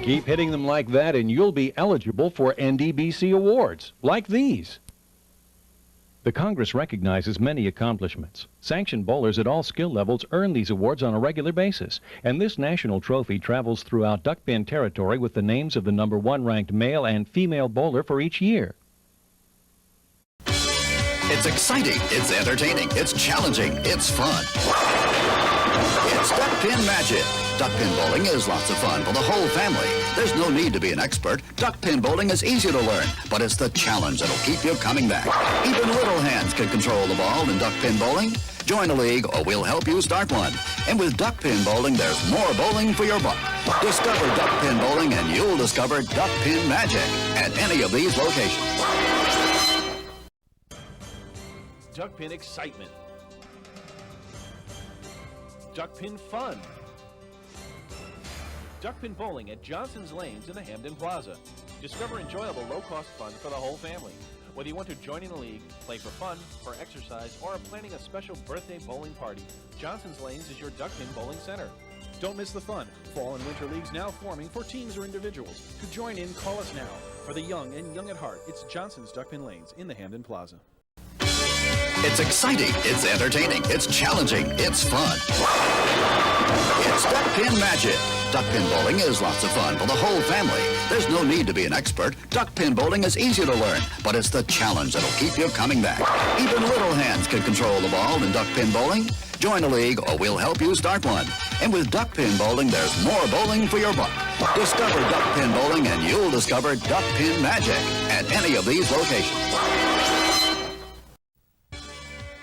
Keep hitting them like that and you'll be eligible for NDBC awards, like these. The Congress recognizes many accomplishments. Sanctioned bowlers at all skill levels earn these awards on a regular basis, and this national trophy travels throughout duckpin territory with the names of the #1 ranked male and female bowler for each year. It's exciting, it's entertaining, it's challenging, it's fun. It's Duckpin Magic. Duckpin bowling is lots of fun for the whole family. There's no need to be an expert. Duckpin bowling is easy to learn, but it's the challenge that'll keep you coming back. Even little hands can control the ball in duckpin bowling. Join a league or we'll help you start one. And with duckpin bowling, there's more bowling for your buck. Discover duckpin bowling and you'll discover Duckpin Magic at any of these locations. Duckpin excitement. Duckpin fun. Duckpin bowling at Johnson's Lanes in the Hamden Plaza. Discover enjoyable low-cost fun for the whole family. Whether you want to join in a league, play for fun, for exercise, or are planning a special birthday bowling party, Johnson's Lanes is your Duckpin bowling center. Don't miss the fun. Fall and winter leagues now forming for teams or individuals. To join in, call us now. For the young and young at heart, it's Johnson's Duckpin Lanes in the Hamden Plaza. It's exciting, it's entertaining, it's challenging, it's fun. It's Duckpin Magic. Duckpin bowling is lots of fun for the whole family. There's no need to be an expert. Duckpin bowling is easy to learn, but it's the challenge that'll keep you coming back. Even little hands can control the ball in duckpin bowling. Join a league or we'll help you start one. And with duckpin bowling, there's more bowling for your buck. Discover duckpin bowling and you'll discover Duckpin Magic at any of these locations.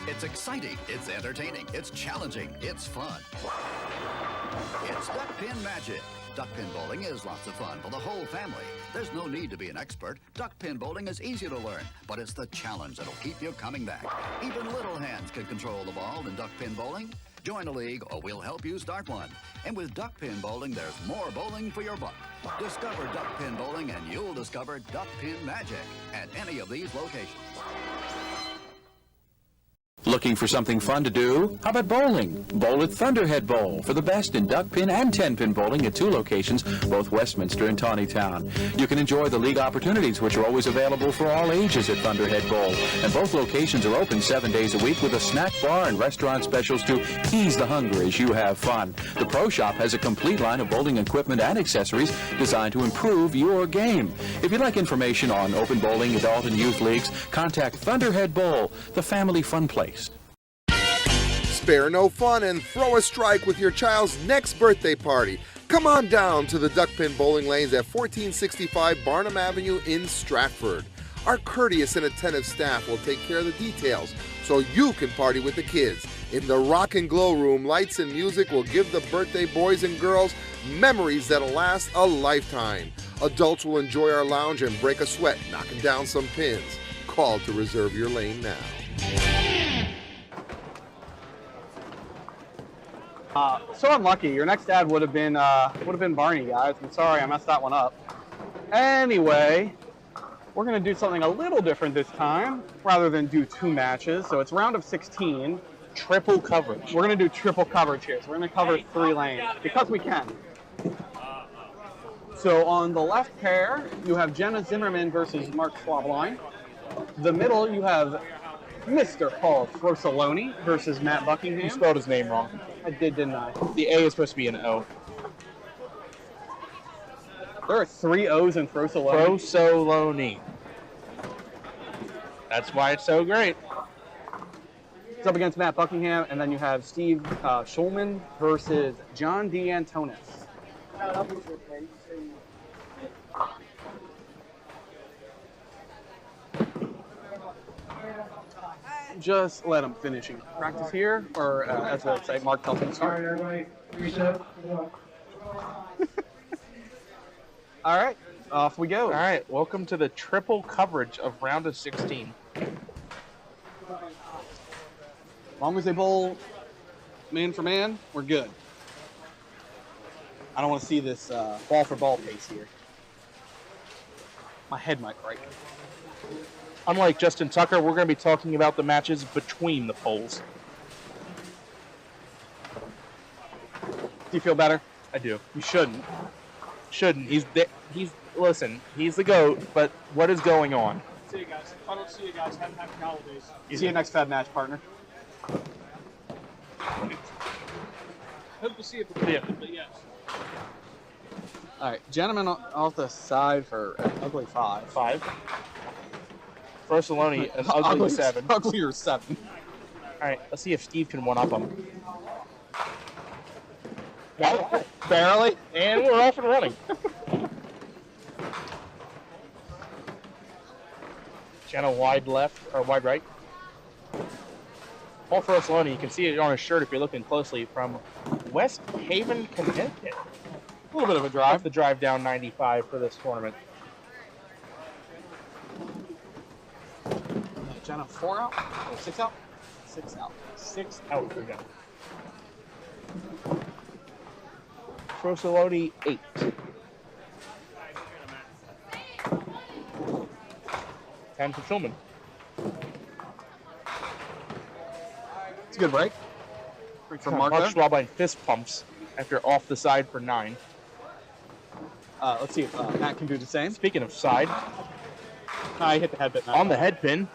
It's exciting, it's entertaining, it's challenging, it's fun. It's Duckpin Magic. Duckpin bowling is lots of fun for the whole family. There's no need to be an expert. Duckpin bowling is easy to learn, but it's the challenge that'll keep you coming back. Even little hands can control the ball in duckpin bowling. Join a league or we'll help you start one. And with duckpin bowling, there's more bowling for your buck. Discover duckpin bowling and you'll discover Duckpin Magic at any of these locations. Looking for something fun to do? How about bowling? Bowl at Thunderhead Bowl for the best in duckpin and 10-pin bowling at 2 locations, both Westminster and Tawnytown. You can enjoy the league opportunities, which are always available for all ages at Thunderhead Bowl. And both locations are open 7 days a week with a snack bar and restaurant specials to ease the hunger as you have fun. The Pro Shop has a complete line of bowling equipment and accessories designed to improve your game. If you'd like information on open bowling, adult and youth leagues, contact Thunderhead Bowl, the family fun place. Spare no fun and throw a strike with your child's next birthday party. Come on down to the Duckpin Bowling Lanes at 1465 Barnum Avenue in Stratford. Our courteous and attentive staff will take care of the details so you can party with the kids. In the Rock and Glow Room, lights and music will give the birthday boys and girls memories that'll last a lifetime. Adults will enjoy our lounge and break a sweat knocking down some pins. Call to reserve your lane now. So unlucky. Your next ad would have been Barney, guys. I'm sorry, I messed that one up. Anyway, we're gonna do something a little different this time, rather than do 2 matches. So it's round of 16, triple coverage. We're gonna do triple coverage here. So we're gonna cover 3 lanes because we can. So on the left pair, you have Jenna Zimmerman versus Mark Swabline. The middle, you have Mr. Paul Frosoloni versus Matt Buckingham. You spelled his name wrong. I did, didn't I? The A is supposed to be an O. There are 3 O's in Frosoloni. Frosoloni. That's why it's so great. It's up against Matt Buckingham, and then you have Steve Schulman versus John D'Antonis. Just let him finish and practice here, or as they say, Mark tells him to start. All right, everybody, reset. All right, off we go. All right, welcome to the triple coverage of round of 16. As long as they bowl man for man, we're good. I don't want to see this ball for ball pace here. My head might break. Unlike Justin Tucker, we're going to be talking about the matches between the poles. Do you feel better? I do. You shouldn't. Shouldn't. Listen, he's the GOAT, but what is going on? See you guys. If I don't see you guys, have happy holidays. See you next Fed match, partner. Hope to see you before, but yes. All right, gentlemen off the side for an ugly 5. 5. Frosaloni, an ugly 7. Uglier 7. All right, let's see if Steve can one-up him. Barely. And we're off and running. Jenna wide left, or wide right. Paul Frosaloni, you can see it on his shirt if you're looking closely, from West Haven, Connecticut. A little bit of a Off drive. the drive down 95 for this tournament. Jenna 4 out? Or 6 out? 6 out. 6 out for Jenna. Frosaloni 8. Ten for Schulman. It's a good break. Break from Mark Mark there. Schwabine fist pumps after off the side for 9. Let's see if Matt can do the same. Speaking of side, I hit the head bit. on the head pin,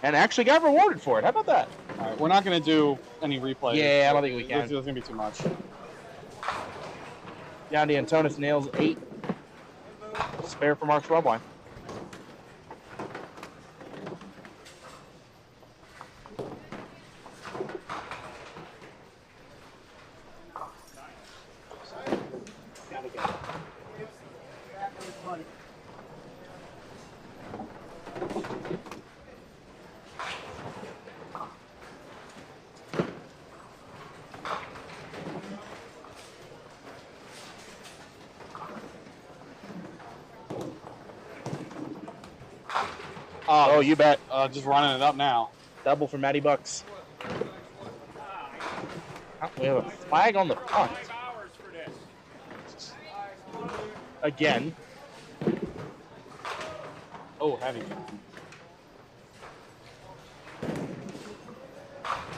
and actually got rewarded for it. How about that? All right, we're not going to do any replays. Yeah, I don't think we can. There's going to be too much. Yandy Antonis nails 8. Spare for Mark Schwabine. Oh, you bet. Just running it up now. Double for Matty Bucks. Oh, we have a flag on the punt. Again. Oh, heavy.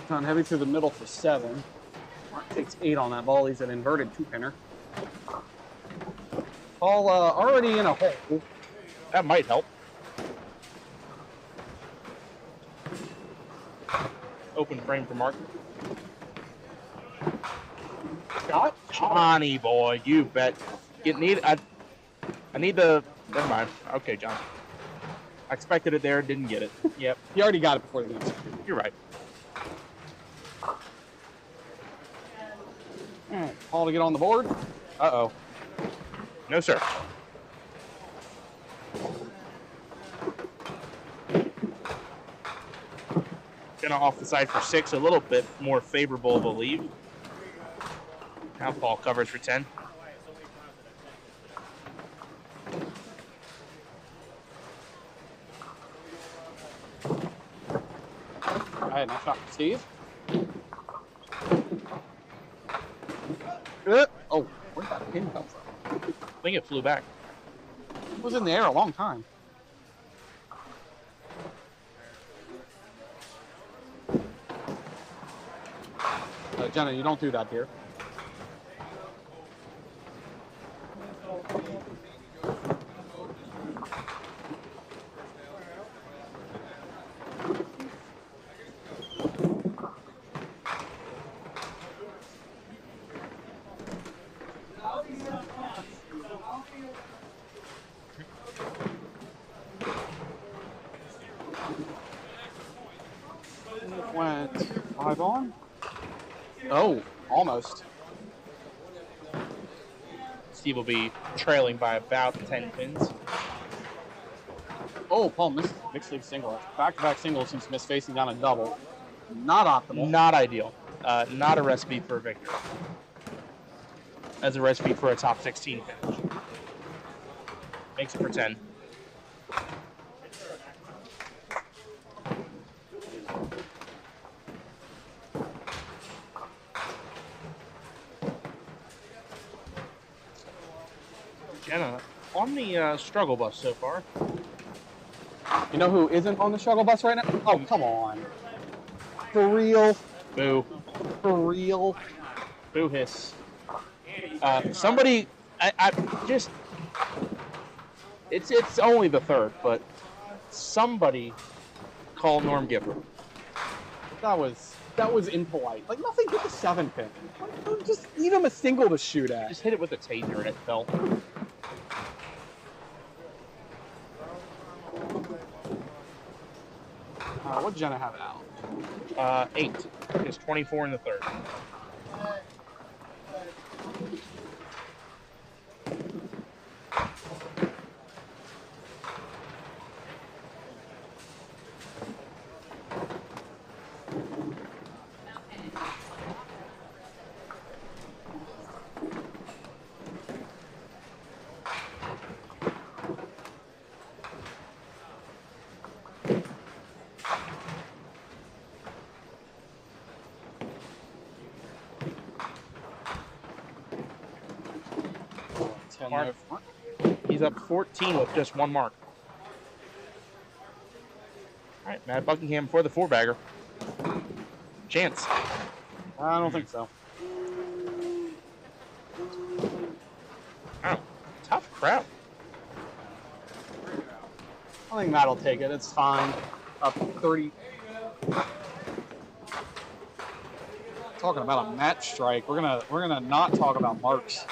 John heavy through the middle for 7. Mark takes 8 on that ball. He's an inverted 2-pinner. Ball already in a hole. That might help. Open frame for Mark. Shot? Johnny boy, you bet. I need the. Never mind. Okay, John. I expected it there, didn't get it. Yep, He already got it before the game. you're right. All right, ball to get on the board. Uh-oh. No, sir. Gonna off the side for 6, a little bit more favorable of a lead. Now Paul covers for 10. All right, nice shot for Steve. Oh, where'd that pin come from? I think it flew back. It was in the air a long time. Jenna, you don't do that, dear. Went 5 on. Oh, almost. Steve will be trailing by about 10 pins. Oh, Paul missed mixed league single. Back-to-back singles since missed facing down a double. Not optimal. Not ideal. Not a recipe for a victory. As a recipe for a top 16 finish. Makes it for 10. Jenna, on the struggle bus so far. You know who isn't on the struggle bus right now? Oh, come on. For real? Boo. For real? Boo hiss. Somebody, I just It's only the third, but somebody call Norm Gifford. That was impolite. Like, nothing but the 7-pin. Just leave him a single to shoot at. Just hit it with a taser and it fell. What did Jenna have out? 8. It's 24 in the third. Mark. He's up 14 with just 1 mark. All right, Matt Buckingham for the 4-bagger. Chance. I don't think so. Oh, tough crowd. I think Matt'll take it. It's fine. Up 30. Talking about a match strike. We're gonna not talk about marks.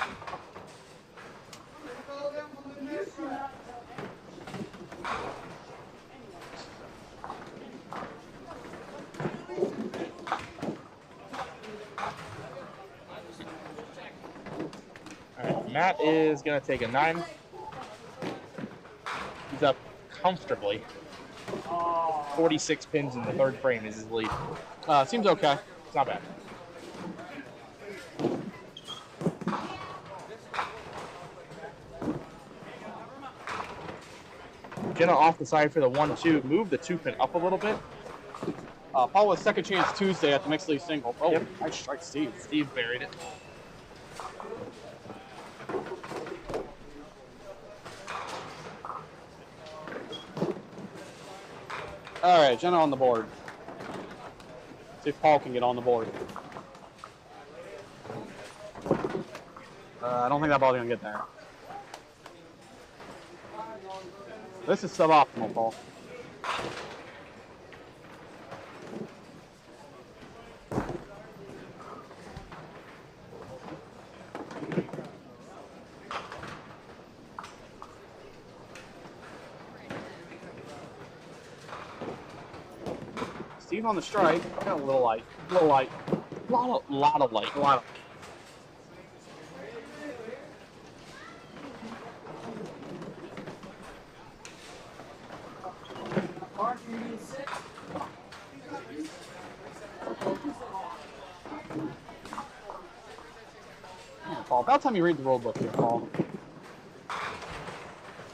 Matt is going to take a 9. He's up comfortably. 46 pins in the third frame is his lead. Seems okay. It's not bad. Jenna off the side for the 1-2. Move the 2-pin up a little bit. Paul was second chance Tuesday at the mixed league single. Oh, Yep. nice strike, Steve. Steve buried it. All right, Jenna on the board. See if Paul can get on the board. I don't think that ball's gonna get there. This is suboptimal, Paul. Steve on the strike. Got a little light. A little light. Lot of light. A lot of. Paul, about time you read the rule book here, Paul.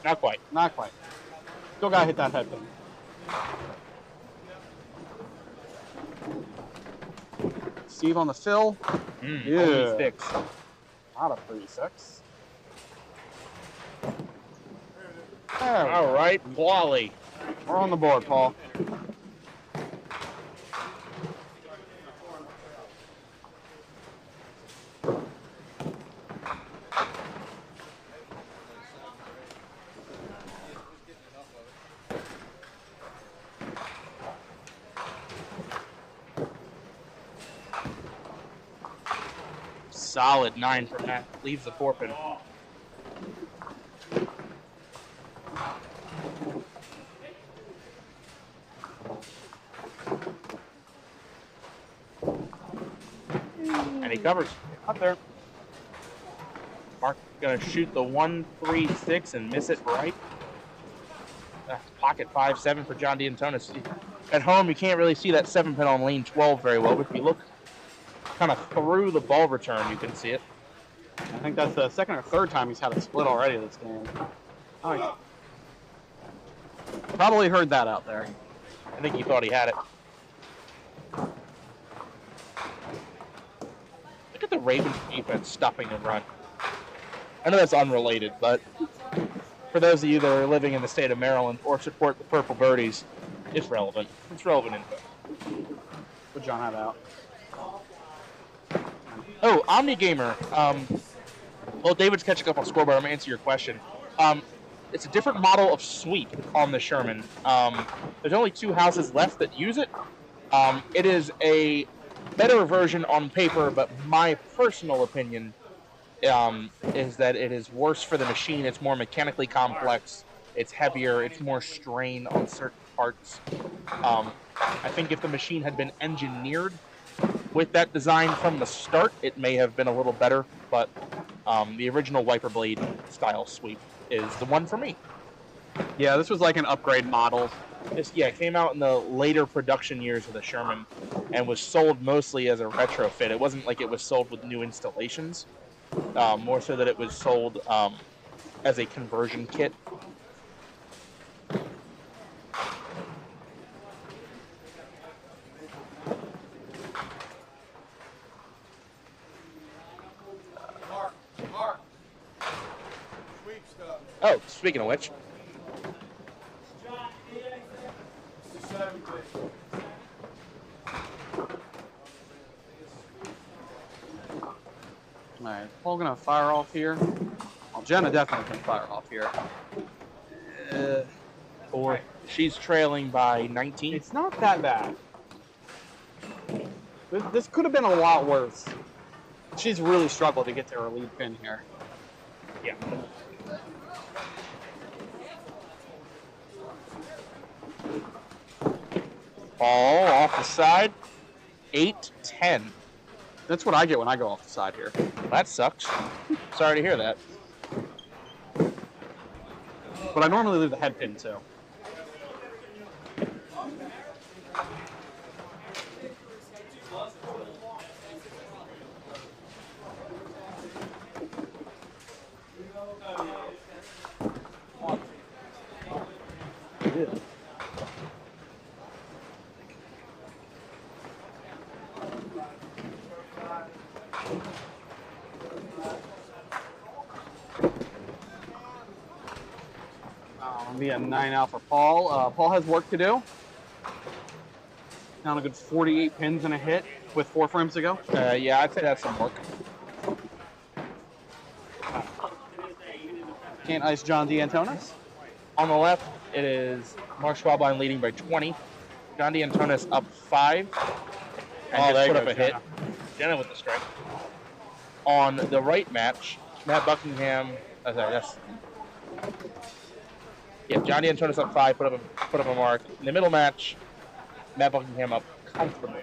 Not quite. Not quite. Still gotta hit that head pin. Steve on the fill. Only 6. Not a 36. All right, Wally. We're on the board, Paul. Solid 9 from Matt. Leaves the 4-pin. And he covers. Up there. Mark gonna shoot the 1-3-6 and miss it right. Pocket 5-7 for John D'Antonis. At home, you can't really see that 7-pin on lane 12 very well, but if you look kind of through the ball return, you can see it. I think that's the second or third time he's had a split already this game. Oh, probably heard that out there. I think he thought he had it. Look at the Ravens defense stopping the run. I know that's unrelated, but for those of you that are living in the state of Maryland or support the Purple Birdies, it's relevant. It's relevant info. What John have out? Oh, Omni Gamer. Well, David's catching up on scoreboard. I'm going to answer your question. it's a different model of sweep on the Sherman. There's only 2 houses left that use it. It is a better version on paper, but my personal opinion is that it is worse for the machine. It's more mechanically complex. It's heavier. It's more strain on certain parts. I think if the machine had been engineered with that design from the start, it may have been a little better, but the original wiper blade style sweep is the one for me. Yeah, this was like an upgrade model. It came out in the later production years of the Sherman and was sold mostly as a retrofit. It wasn't like it was sold with new installations, more so that it was sold as a conversion kit. Oh, speaking of which. All right, Paul gonna fire off here. Well, Jenna definitely can fire off here. Or she's trailing by 19. It's not that bad. This could have been a lot worse. She's really struggled to get to her lead pin here. Yeah. Ball off the side. 8-10. That's what I get when I go off the side here. That sucks. Sorry to hear that. But I normally leave the head pin too. Be a 9 out for Paul. Paul has work to do. Down a good 48 pins and a hit with 4 frames to go. Yeah, I'd say that's some work. Can't ice John D'Antonis. On the left, it is Mark Schwabline leading by 20. John D'Antonis up 5. And just put up a hit. Jenna with the strike. On the right match, Matt Buckingham. John D'Antonis up 5, put up a mark. In the middle match, Matt Buckingham up comfortably.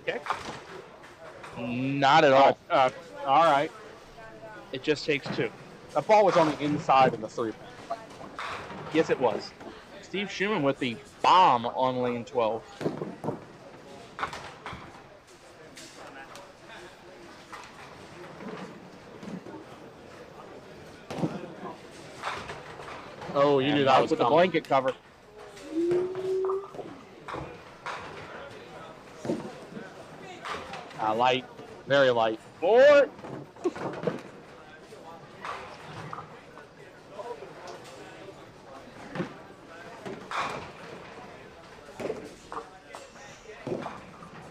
Okay. Not at all. All right. It just takes 2. That ball was on the inside of the 3 pin. Yes, it was. Steve Schumann with the bomb on lane 12. Oh, you knew that was with the coming. blanket cover. Light, very light. 4.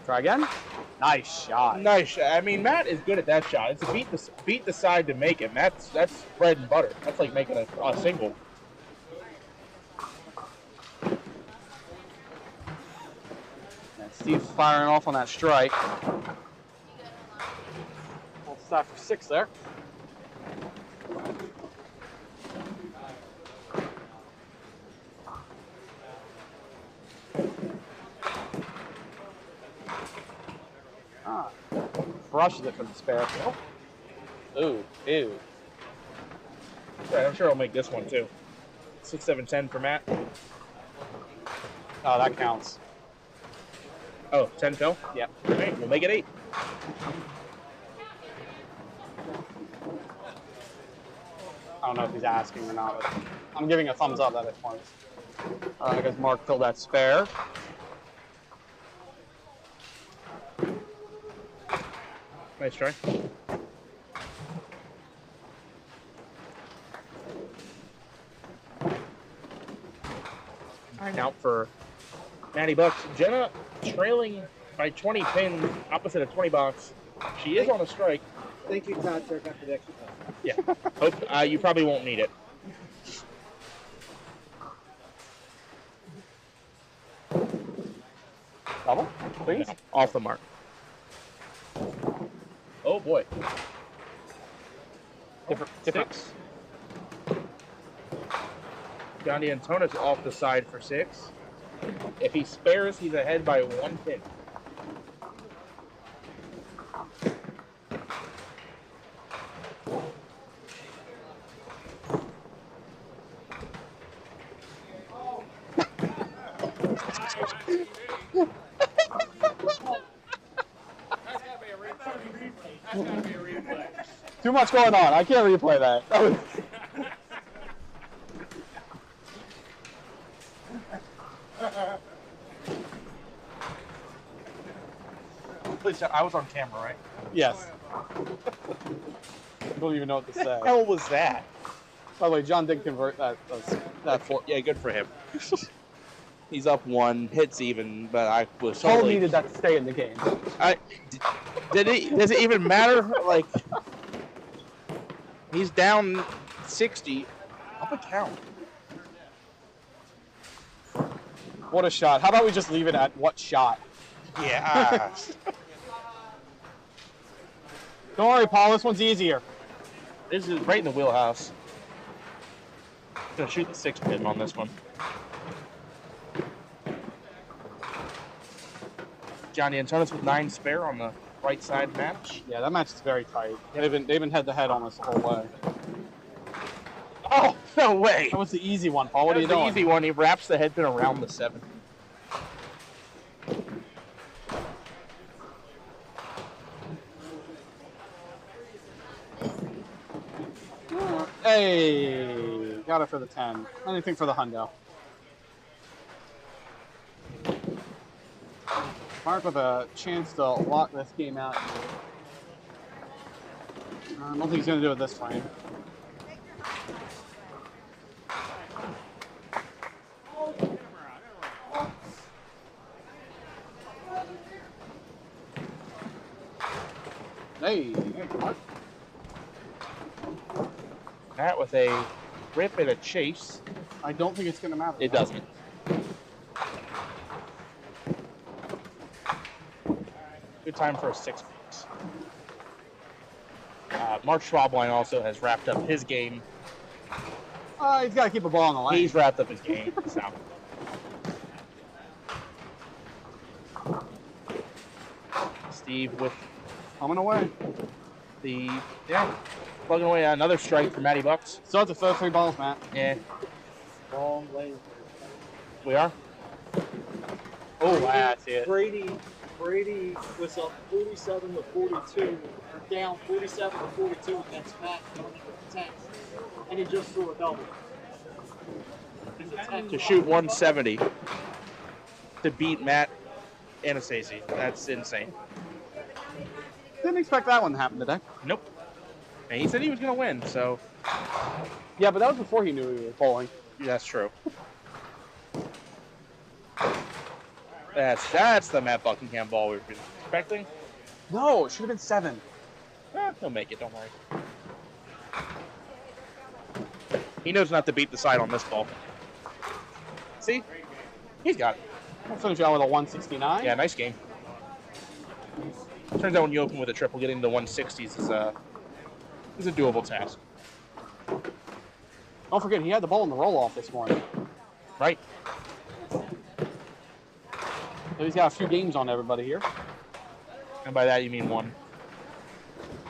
Try again. Nice shot. Nice. I mean, Matt is good at that shot. It's a beat the side to make it. That's bread and butter. That's like making a single. And Steve's firing off on that strike. We'll stop for 6 there. Brushes it from the spare. Ooh, ew. Right, I'm sure I'll make this one too. 6, 7, 10 for Matt. Oh, that counts. Oh, 10 fill? Yep. All right, we'll make it 8. I don't know if he's asking or not, but I'm giving a thumbs up that it points. Because Mark filled that spare. Nice try. Out for Matty Bucks. Jenna trailing by 20 pins, opposite of 20 box. She is on a strike. Thank you, Todd, sir. Got the extra time. Yeah. Hope you probably won't need it. Double, please. No, off the mark. Oh boy. Different. Six. Johnny Antonis off the side for 6. If he spares, he's ahead by 1 pin. Too much going on. I can't replay that. That was... Please, I was on camera, right? Yes. I don't even know what to say. What the hell was that? By the way, John did convert that. Yeah, good for him. He's up 1, hits even, but I was Paul totally... needed that to stay in the game. Does it even matter? Like, he's down 60. Up a count. What a shot. How about we just leave it at what shot? Yeah. Don't worry, Paul. This one's easier. This is right in the wheelhouse. Gonna shoot the 6 pin on this one. Johnny Antonis with 9 spare on the right side match. Yeah, that match is very tight. They've been head to head almost the whole way. Oh, no way. That was the easy one, Paul. What are you doing? The easy one. He wraps the head pin around the 7. Hey, got it for the 10. Anything for the hundo. Mark with a chance to lock this game out. I don't think he's going to do it this frame. Hey, Mark. Matt with a rip and a chase. I don't think it's going to matter. It doesn't. Good time for a 6 picks. Mark Schwabline also has wrapped up his game. He's got to keep a ball on the line. He's wrapped up his game. So. Steve with coming away. Plugging away another strike for Matty Bucks. Still have to throw 3 balls, Matt. Yeah. Long lane. We are? Oh, that's it. Brady was up 47 to 42, down 47 to 42 against Matt going into the 10th, and he just threw a double. To shoot 170 to beat Matt Anastasi. That's insane. Didn't expect that one to happen today. Nope. And he said he was going to win, so. Yeah, but that was before he knew he was bowling. Yeah, that's true. That's the Matt Buckingham ball we've been expecting. No, it should have been 7. He'll make it, don't worry. He knows not to beat the side on this ball. See? He's got it. I'll finish out with a 169. Yeah, nice game. Turns out when you open with a triple, getting the 160s is a doable task. Don't forget, he had the ball in the roll-off this morning. Right. So he's got a few games on everybody here. And by that, you mean 1.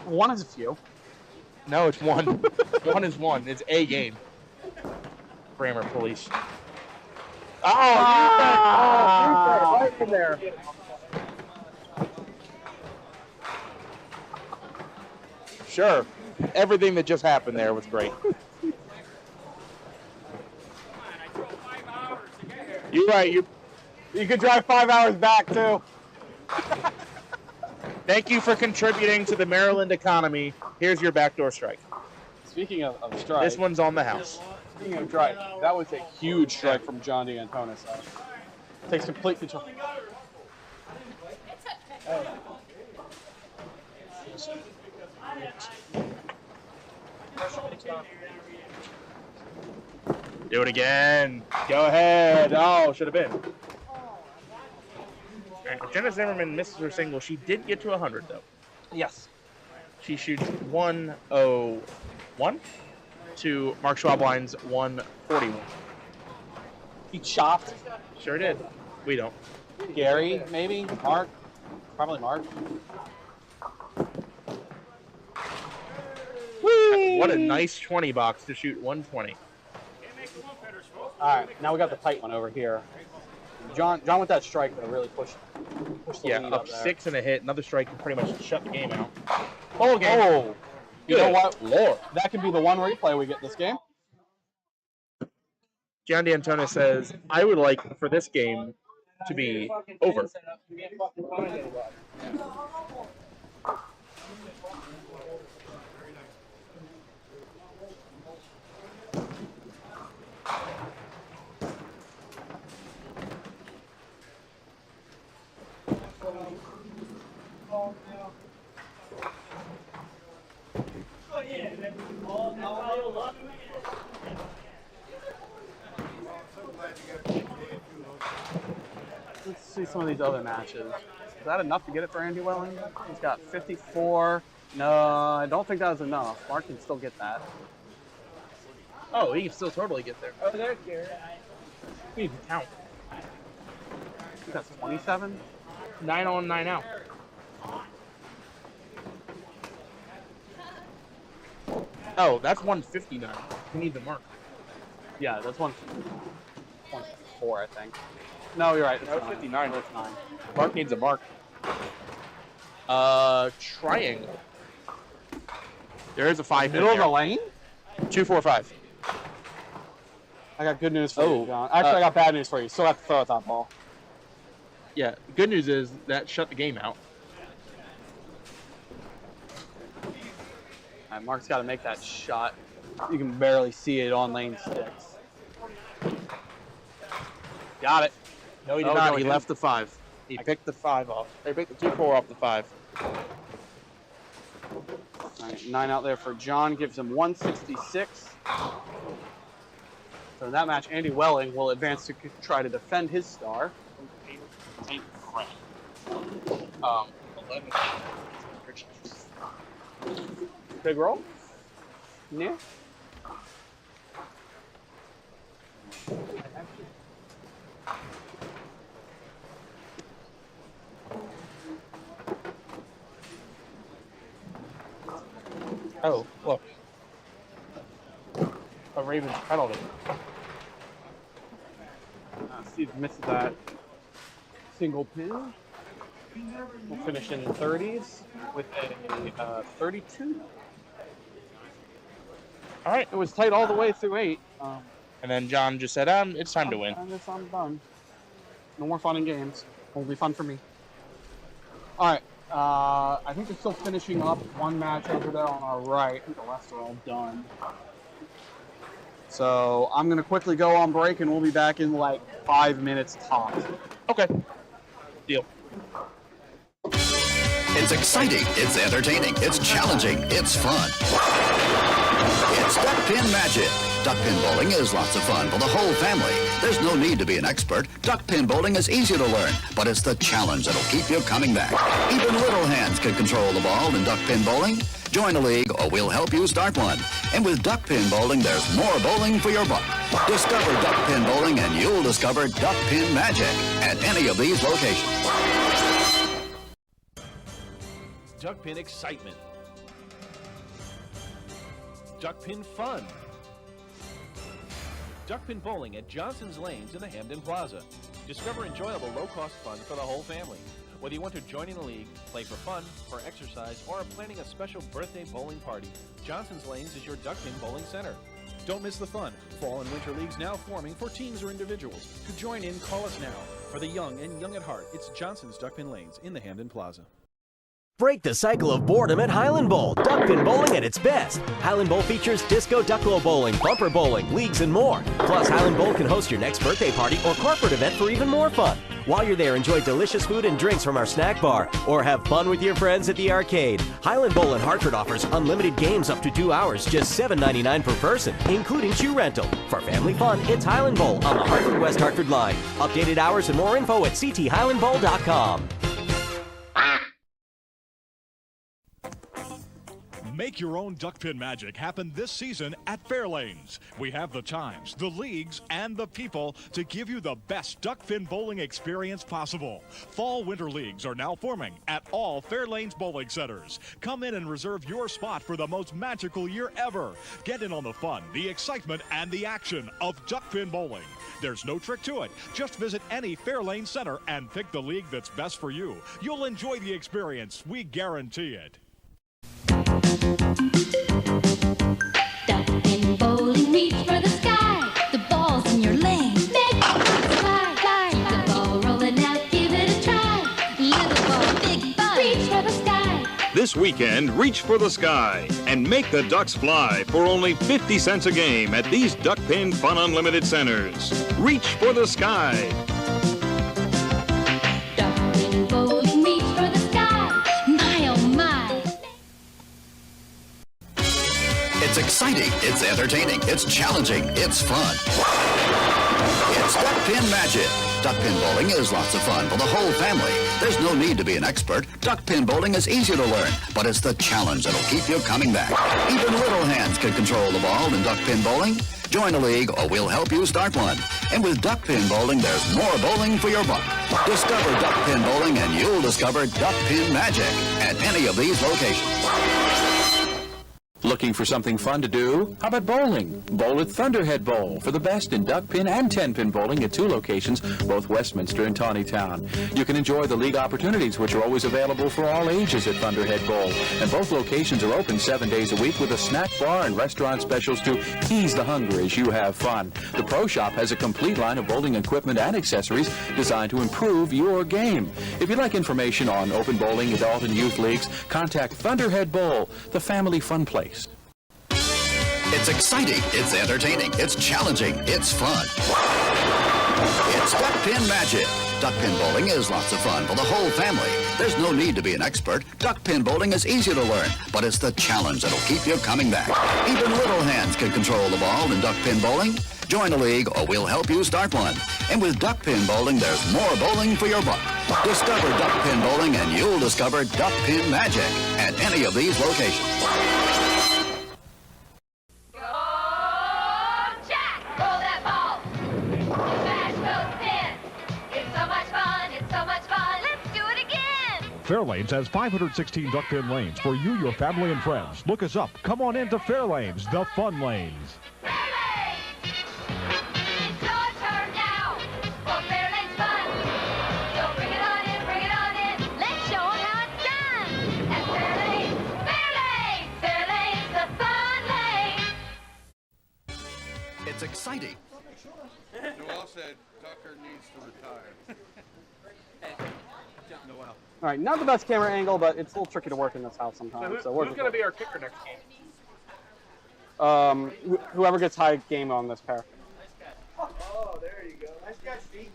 1 is a few. No, it's 1. 1 is 1. It's a game. Grammar police. Oh, right in there. Sure. Everything that just happened there was great. You're right. You could drive 5 hours back, too. Thank you for contributing to the Maryland economy. Here's your backdoor strike. Speaking of strike. This one's on the house. Speaking of strike, that was a huge strike from John D. Antonis. Takes complete control. Do it again. Go ahead. Oh, should have been. All right, if Jenna Zimmerman misses her single, she did get to 100, though. Yes. She shoots 101 to Mark Schwabline's 141. He chopped. Sure did. We don't. Gary, maybe? Mark? Probably Mark. Whee! What a nice 20 box to shoot 120. All right, now we got the tight one over here. John with that strike that really pushed the Yeah, lead up there. 6 and a hit. Another strike can pretty much shut the game out. Whole game. Oh, you know what? Lord. That could be the one replay we get this game. John D'Antona says, I would like for this game to be over. Let's see some of these other matches. Is that enough to get it for Andy Welling? He's got 54. No, I don't think that was enough. Mark can still get that. Oh, he can still totally get there. Oh, there's Gary. We need to count. I think that's 27. 9 on, 9 out. Oh, that's 159. We need the mark. Yeah, that's 104, I think. No, you're right. It's No, 59. 59. That's 9. Mark needs a mark. Triangle. There is a 5 Middle in of the there. lane? 2, 4, 5. I got good news for Oh, you, John. Actually, I got bad news for you. You still have to throw out that ball. Yeah, good news is that shut the game out. All right, Mark's got to make that shot. You can barely see it on lane 6. Got it. No, he did Oh, not. no, He he left the 5. He picked the 5 off. They picked the 2, 4 off the 5. All right, 9 out there for John. Gives him 166. So in that match, Andy Welling will advance to try to defend his star. 11. Big roll? Yeah. Oh, look. A Ravens penalty. Steve missed that single pin. We'll finish in the 30s with a 32. All right. It was tight all the way through 8. And then John just said, it's time to win. And it's I'm done. No more fun in games. Only fun for me. All right. I think they're still finishing up one match over there on our right. I think the rest are all done. So I'm going to quickly go on break, and we'll be back in like 5 minutes tops. Okay. Deal. It's exciting, it's entertaining, it's challenging, it's fun. It's Duck Pin Magic. Duck pin bowling is lots of fun for the whole family. There's no need to be an expert. Duck pin bowling is easy to learn, but it's the challenge that'll keep you coming back. Even little hands can control the ball in duck pin bowling. Join a league or we'll help you start one. And with duck pin bowling, there's more bowling for your buck. Discover duck pin bowling and you'll discover duck pin magic at any of these locations. Duck pin excitement. Duck pin fun. Duck pin bowling at Johnson's Lanes in the Hamden Plaza. Discover enjoyable low-cost fun for the whole family. Whether you want to join in a league, play for fun, for exercise, or are planning a special birthday bowling party, Johnson's Lanes is your duck pin bowling center. Don't miss the fun. Fall and winter leagues now forming for teams or individuals. To join in, call us now. For the young and young at heart, it's Johnson's Duck Pin Lanes in the Hamden Plaza. Break the cycle of boredom at Highland Bowl. Duckpin bowling at its best. Highland Bowl features disco ducklo bowling, bumper bowling, leagues, and more. Plus, Highland Bowl can host your next birthday party or corporate event for even more fun. While you're there, enjoy delicious food and drinks from our snack bar, or have fun with your friends at the arcade. Highland Bowl in Hartford offers unlimited games up to 2 hours, just $7.99 per person, including shoe rental. For family fun, it's Highland Bowl on the Hartford West Hartford line. Updated hours and more info at cthighlandbowl.com. Make your own duckpin magic happen this season at Fairlanes. We have the times, the leagues, and the people to give you the best duckpin bowling experience possible. Fall-winter leagues are now forming at all Fairlanes bowling centers. Come in and reserve your spot for the most magical year ever. Get in on the fun, the excitement, and the action of duckpin bowling. There's no trick to it. Just visit any Fairlane center and pick the league that's best for you. You'll enjoy the experience. We guarantee it. Duckpin bowling, reach for the sky. The ball's in your lane. Make it fly, fly. Keep the ball rolling out, give it a try. Little ball, big fun. Reach for the sky. This weekend, reach for the sky and make the Ducks fly for only 50 cents a game at these Duckpin Fun Unlimited centers. Reach for the sky. Duckpin bowling, reach for the sky. My oh my. It's exciting, it's entertaining, it's challenging, it's fun. It's Duckpin Magic. Duckpin bowling is lots of fun for the whole family. There's no need to be an expert. Duckpin bowling is easy to learn, but it's the challenge that'll keep you coming back. Even little hands can control the ball in duckpin bowling. Join a league or we'll help you start one. And with duckpin bowling, there's more bowling for your buck. Discover duckpin bowling and you'll discover Duckpin Magic at any of these locations. Looking for something fun to do? How about bowling? Bowl at Thunderhead Bowl for the best in duckpin and 10-pin bowling at 2 locations, both Westminster and Tawnytown. You can enjoy the league opportunities, which are always available for all ages at Thunderhead Bowl. And both locations are open 7 days a week with a snack bar and restaurant specials to ease the hunger as you have fun. The Pro Shop has a complete line of bowling equipment and accessories designed to improve your game. If you'd like information on open bowling, adult and youth leagues, contact Thunderhead Bowl, the family fun place. It's exciting, it's entertaining, it's challenging, it's fun. It's Duckpin Magic. Duckpin bowling is lots of fun for the whole family. There's no need to be an expert. Duckpin bowling is easy to learn, but it's the challenge that'll keep you coming back. Even little hands can control the ball in duckpin bowling. Join a league or we'll help you start one. And with duckpin bowling, there's more bowling for your buck. Discover duckpin bowling and you'll discover Duckpin Magic at any of these locations. Fairlanes has 516 duckpin lanes for you, your family, and friends. Look us up. Come on in to Fairlanes, the fun lanes. Fairlanes! It's your turn now for Fairlanes fun. So bring it on in. Let's show 'em how it's done. At Fairlanes, the fun lane. It's exciting. Noel said Tucker needs to retire. Noel. All right, not the best camera angle, but it's a little tricky to work in this house sometimes. So who's going to be our kicker next game? Whoever gets high game on this pair. Oh, there you go. Nice catch, Steve.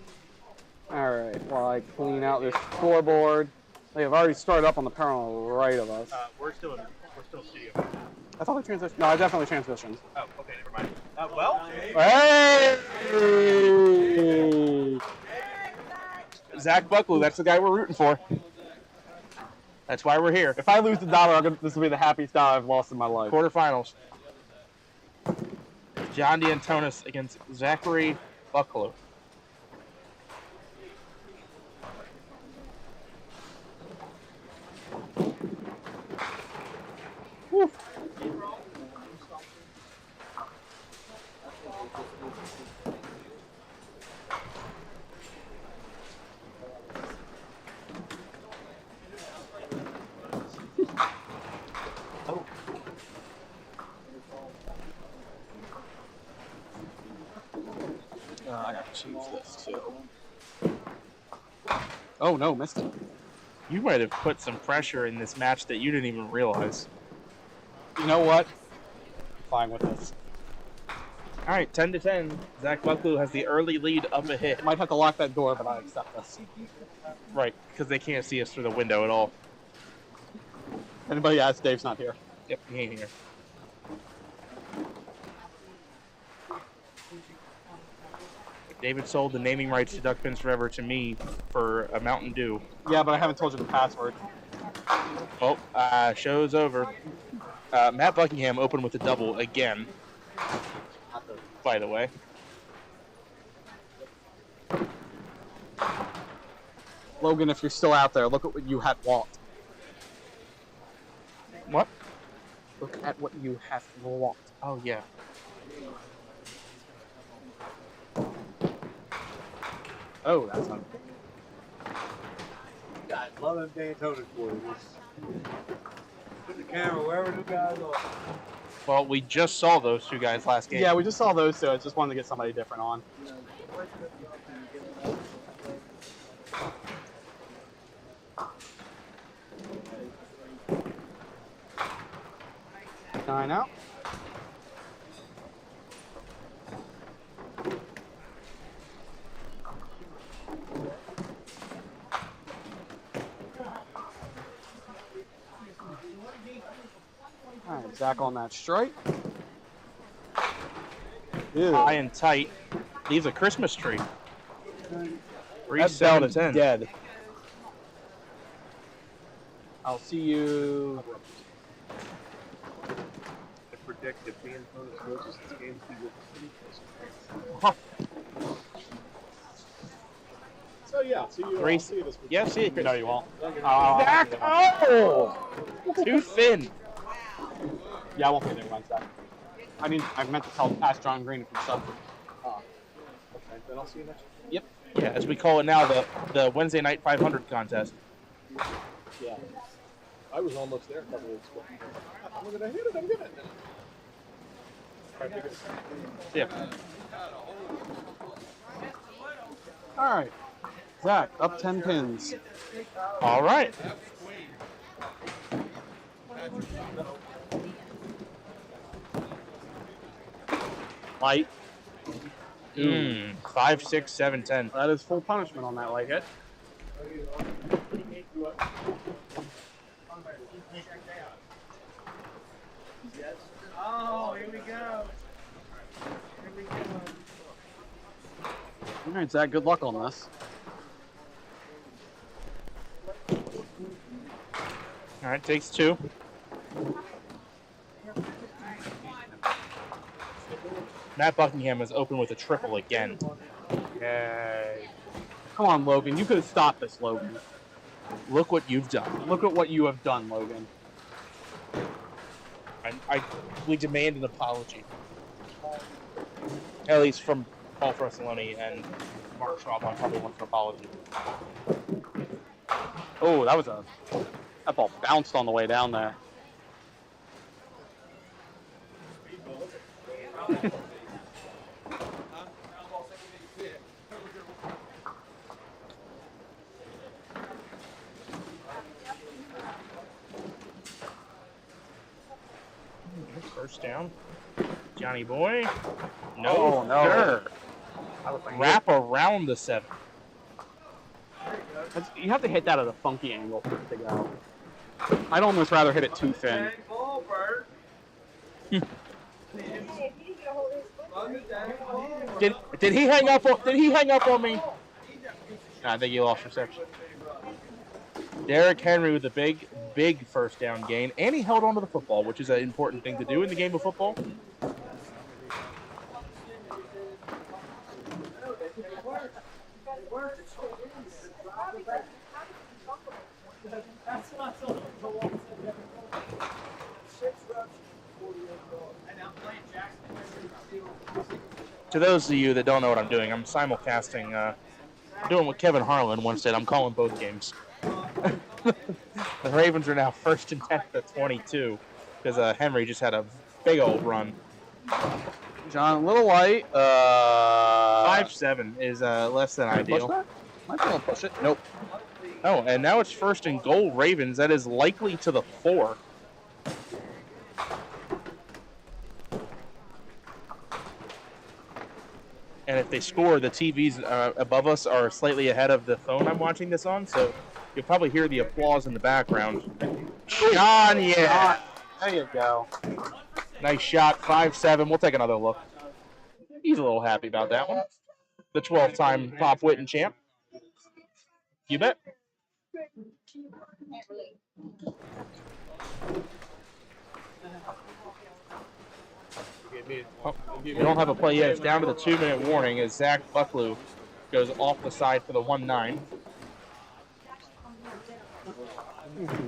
All right, while I clean out this floorboard. They have already started up on the pair on the right of us. We're still studio. I thought they transitioned. No, I definitely transitioned. Oh, okay, never mind. Well. Hey! Zach Buckley, that's the guy we're rooting for. That's why we're here. If I lose $1, this will be the happiest dollar I've lost in my life. Quarterfinals. John D'Antonis against Zachary Bucklow. Woo. I gotta choose this too. Oh no, missed it. You might have put some pressure in this match that you didn't even realize. You know what? I'm fine with this. All right, 10-10. Zach Bucklew has the early lead up a hit. Might have to lock that door, but I accept this. Right, because they can't see us through the window at all. Anybody asks, Dave's not here. Yep, he ain't here. David sold the naming rights to Duck Pins Forever to me for a Mountain Dew. Yeah, but I haven't told you the password. Oh, show's over. Matt Buckingham opened with a double again. By the way. Logan, if you're still out there, look at what you have walked. What? Look at what you have walked. Oh, yeah. Oh, that's not. God, love them Daytona for you. Put the camera wherever the guys are. Well, we just saw those two guys last game. Yeah, we just saw those two. I just wanted to get somebody different on. Nine out. All right, Zach on that strike. Ew. High and tight. Leaves a Christmas tree. That belt is 3-7-10. dead. I'll see you. I predict if Daytona loses this game, he will. So yeah, see you. Three- See you this week. Yeah, see you. No, you won't. Zach! Oh! Too thin. Yeah, I won't be there Wednesday. I mean, I meant to ask John Green if he subbed. Okay, then I'll see you next week. Yep. Yeah, as we call it now, the Wednesday night 500 contest. Yeah. I was almost there a couple weeks ago. I'm gonna hit it, I'm gonna. Alright, take it. Yeah. All right. Zach, up 10 pins. All right. Light. 5, 6, 7, 10. That is full punishment on that light hit. Oh, here we go. All right, Zach, good luck on this. All right, takes 2. Matt Buckingham is open with a triple again. Yay. Come on, Logan. You could have stopped this, Logan. Look what you've done. Look at what you have done, Logan. We demand an apology. At least from Paul Fressaloni and Mark Schwabon probably wants an apology. Oh, that ball bounced on the way down there. First down. Johnny Boy. No, Oh, no. sir. Wrap around the 7. You have to hit that at a funky angle for it to go. I'd almost rather hit it too thin. Did he hang up on? Did he hang up on me? I think you lost reception. Derrick Henry with a big first down gain, and he held on to the football, which is an important thing to do in the game of football. To those of you that don't know what I'm doing, I'm simulcasting, doing what Kevin Harlan once did. I'm calling both games. The Ravens are now 1st and 10 at 22 because Henry just had a big old run. John, a little light. 5-7 is less than ideal. Might be able to push it. Nope. Oh, and now it's first and goal Ravens. That is likely to the 4. And if they score, the TVs above us are slightly ahead of the phone I'm watching this on, so you'll probably hear the applause in the background. John, yeah. There you go. Nice shot, 5-7. We'll take another look. He's a little happy about that one. The 12-time Pop Whitten champ. You bet. Oh, we don't have a play yet. It's down to the 2-minute warning as Zach Bucklew goes off the side for the 1-9.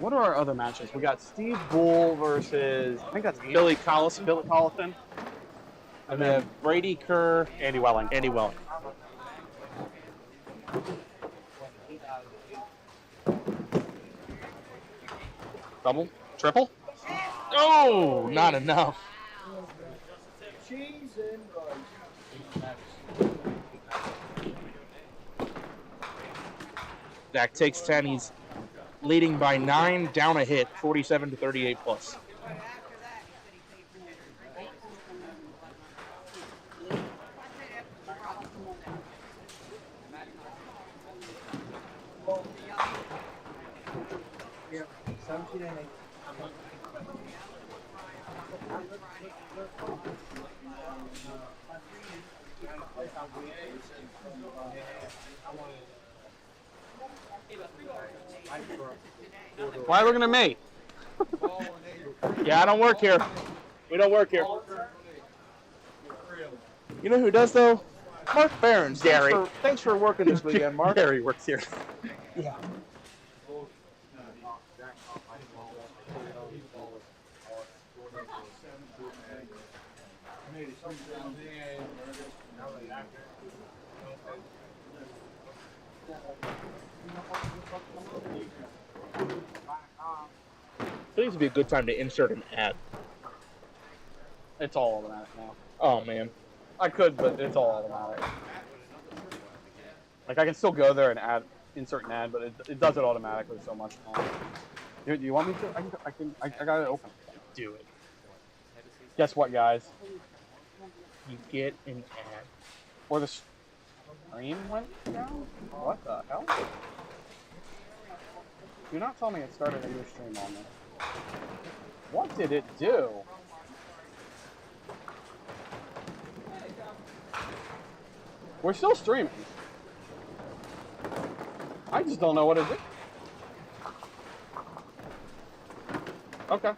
What are our other matches? We got Steve Bull versus, I think that's Billy Collison. Billy Collison. And then Brady Kerr, Andy Welling. Andy Welling. Double? Triple? Oh, not enough. Zach takes 10. He's leading by 9, down a hit, 47-38 plus. Why are you looking at me? Yeah, I don't work here. We don't work here. You know who does, though? Mark Barons. Gary. Thanks for working this weekend, Mark. Gary works here. Yeah. I think this would be a good time to insert an ad. It's all automatic now. Oh, man. I could, but it's all automatic. Like, I can still go there and insert an ad, but it does it automatically so much now. Do you want me to? I got it open. Do it. Guess what, guys? You get an ad. Or the stream went down? What the hell? Do not tell me it started a new stream on me. What did it do? We're still streaming. I just don't know what it did. Okay.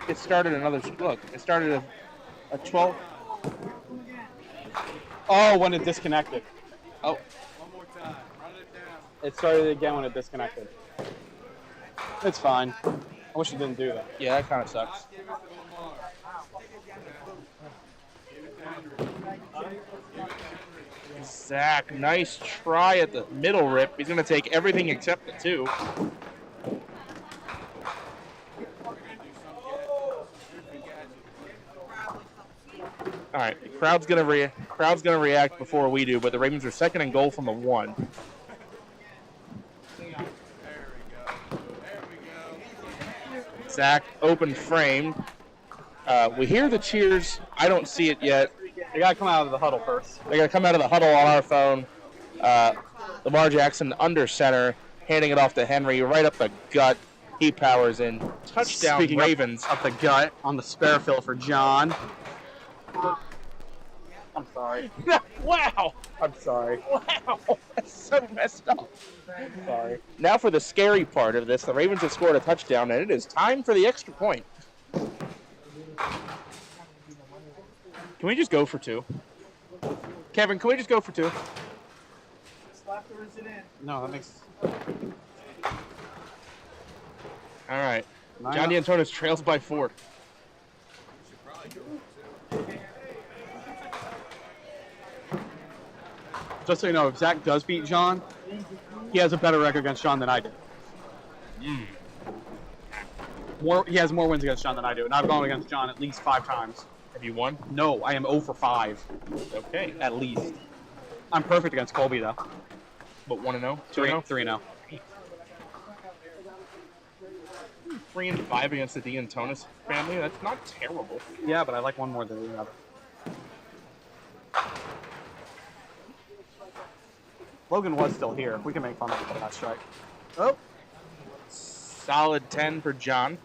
It started another look. It started a 12. Oh, when it disconnected. Oh. It started again when it disconnected. It's fine. I wish it didn't do that. Yeah, that kind of sucks. Zach, nice try at the middle rip. He's going to take everything except the 2. All right, the crowd's gonna react before we do, but the Ravens are second and goal from the 1. Zach, open frame. We hear the cheers. I don't see it yet. They gotta come out of the huddle first. They gotta come out of the huddle on our phone. Lamar Jackson under center, handing it off to Henry right up the gut. He powers in. Touchdown, Speaking Ravens. Up the gut on the spare fill for John. I'm sorry. Wow. I'm sorry. Wow. That's so messed up. Sorry. Now for the scary part of this. The Ravens have scored a touchdown, and it is time for the extra point. Can we just go for 2? Kevin, can we just go for 2? No, that makes... All right. John D'Antonis trails by 4. Just so you know, if Zach does beat John, he has a better record against John than I do. He has more wins against John than I do, and I've gone against John at least 5 times. Have you won? No, I am 0 for 5. Okay. At least. I'm perfect against Colby, though. But 1-0? 3-0? 3-0. 3-5 against the D'Antonis family. That's not terrible. Yeah, but I like one more than the other. Logan was still here. We can make fun of him for that strike. Oh. Solid 10 for John.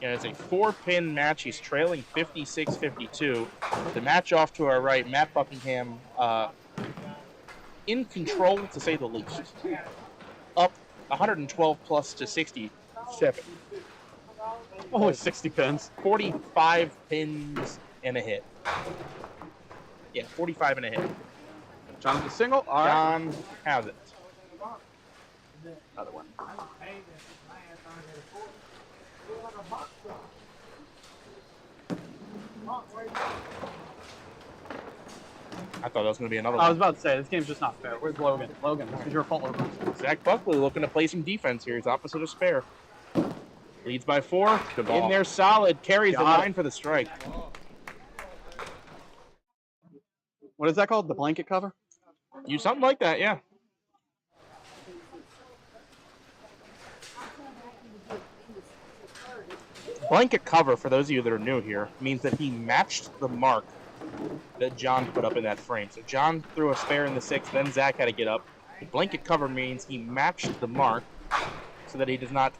And it's a 4-pin match. He's trailing 56-52. The match off to our right, Matt Buckingham in control, to say the least. Up 112 plus to 67. Only 60 pins. 45 pins and a hit. Yeah, 45 and a hit. John with the single. All right. John has it. Another one. I thought that was going to be another I one. was about to say, this game's just not fair. Where's Logan? Logan, this is your fault, Logan. Zach Buckley looking to play some defense here. He's opposite of spare. Leads by 4. Good ball. In there solid. Carries the Got line it. for the strike. What is that called? The blanket cover? Something like that, yeah. Blanket cover, for those of you that are new here, means that he matched the mark that John put up in that frame. So John threw a spare in the 6th, then Zach had to get up. Blanket cover means he matched the mark so that he does not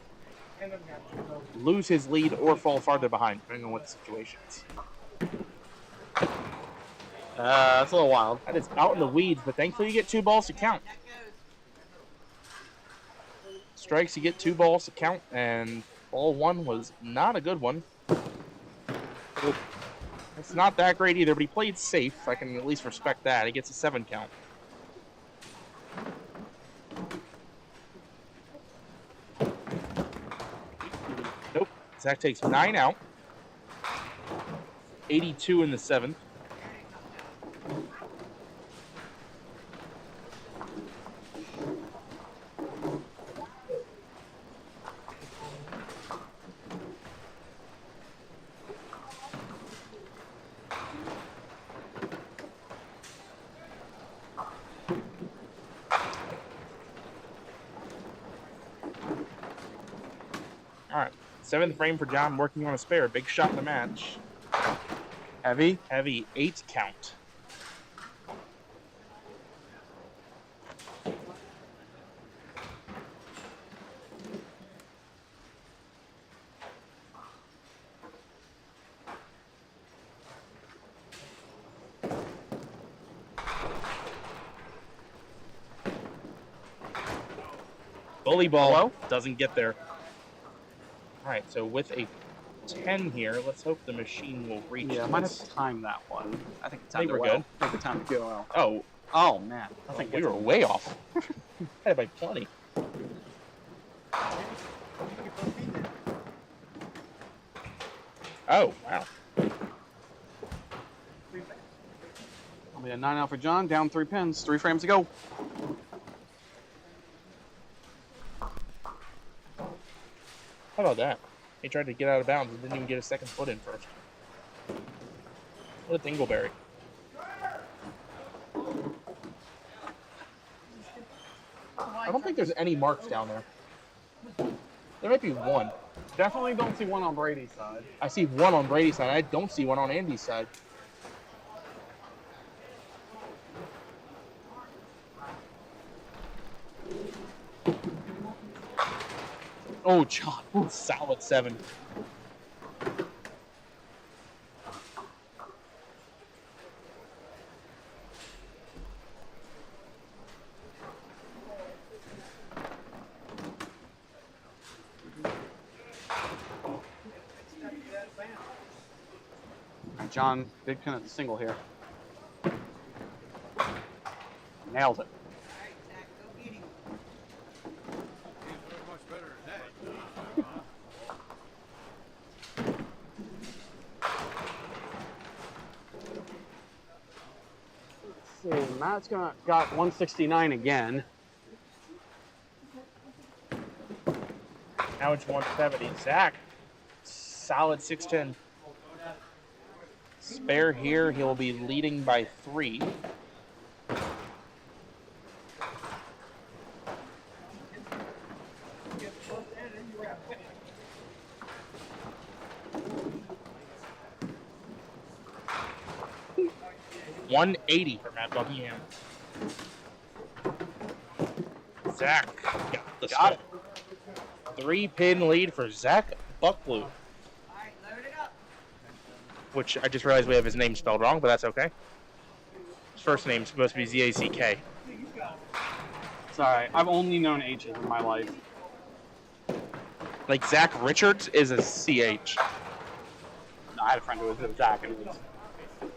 lose his lead or fall farther behind, depending on what the situation is. That's a little wild. That is out in the weeds, but thankfully you get 2 balls to count. Strikes, you get 2 balls to count, and ball 1 was not a good one. It's not that great either, but he played safe. I can at least respect that. He gets a 7 count. Nope. Zach takes 9 out. 82 in the 7th. All right, 7th frame for John, working on a spare. Big shot in the match. Heavy? Heavy, 8 count. Bully ball doesn't get there. All right, so with a 10 here, let's hope the machine will reach. Yeah, I might have to time that one. I think it's time I think to we're go. good. I think it's time to go. Oh. Oh, man. I think we were way off. Ahead by plenty. Oh, wow. I'll be a 9 out for John, down 3 pins, 3 frames to go. How about that? He tried to get out of bounds and didn't even get a second foot in first. What a dingleberry. I don't think there's any marks down there. There might be one. Definitely don't see one on Brady's side. I see one on Brady's side. I don't see one on Andy's side. Oh, John. Ooh, solid 7. Alright, John, big pin at the single here. Nailed it. Let's see, Matt's got 169 again. Now it's 170. Zach, solid 610. Spare here, he'll be leading by 3. $180 for Matt Buckingham. Zach got it. 3-pin lead for Zach Bucklew. Which I just realized we have his name spelled wrong, but that's okay. His first name's supposed to be Z-A-C-K. It's alright. I've only known H's in my life. Like Zach Richards is a C-H. I had a friend who was named Zach, and it was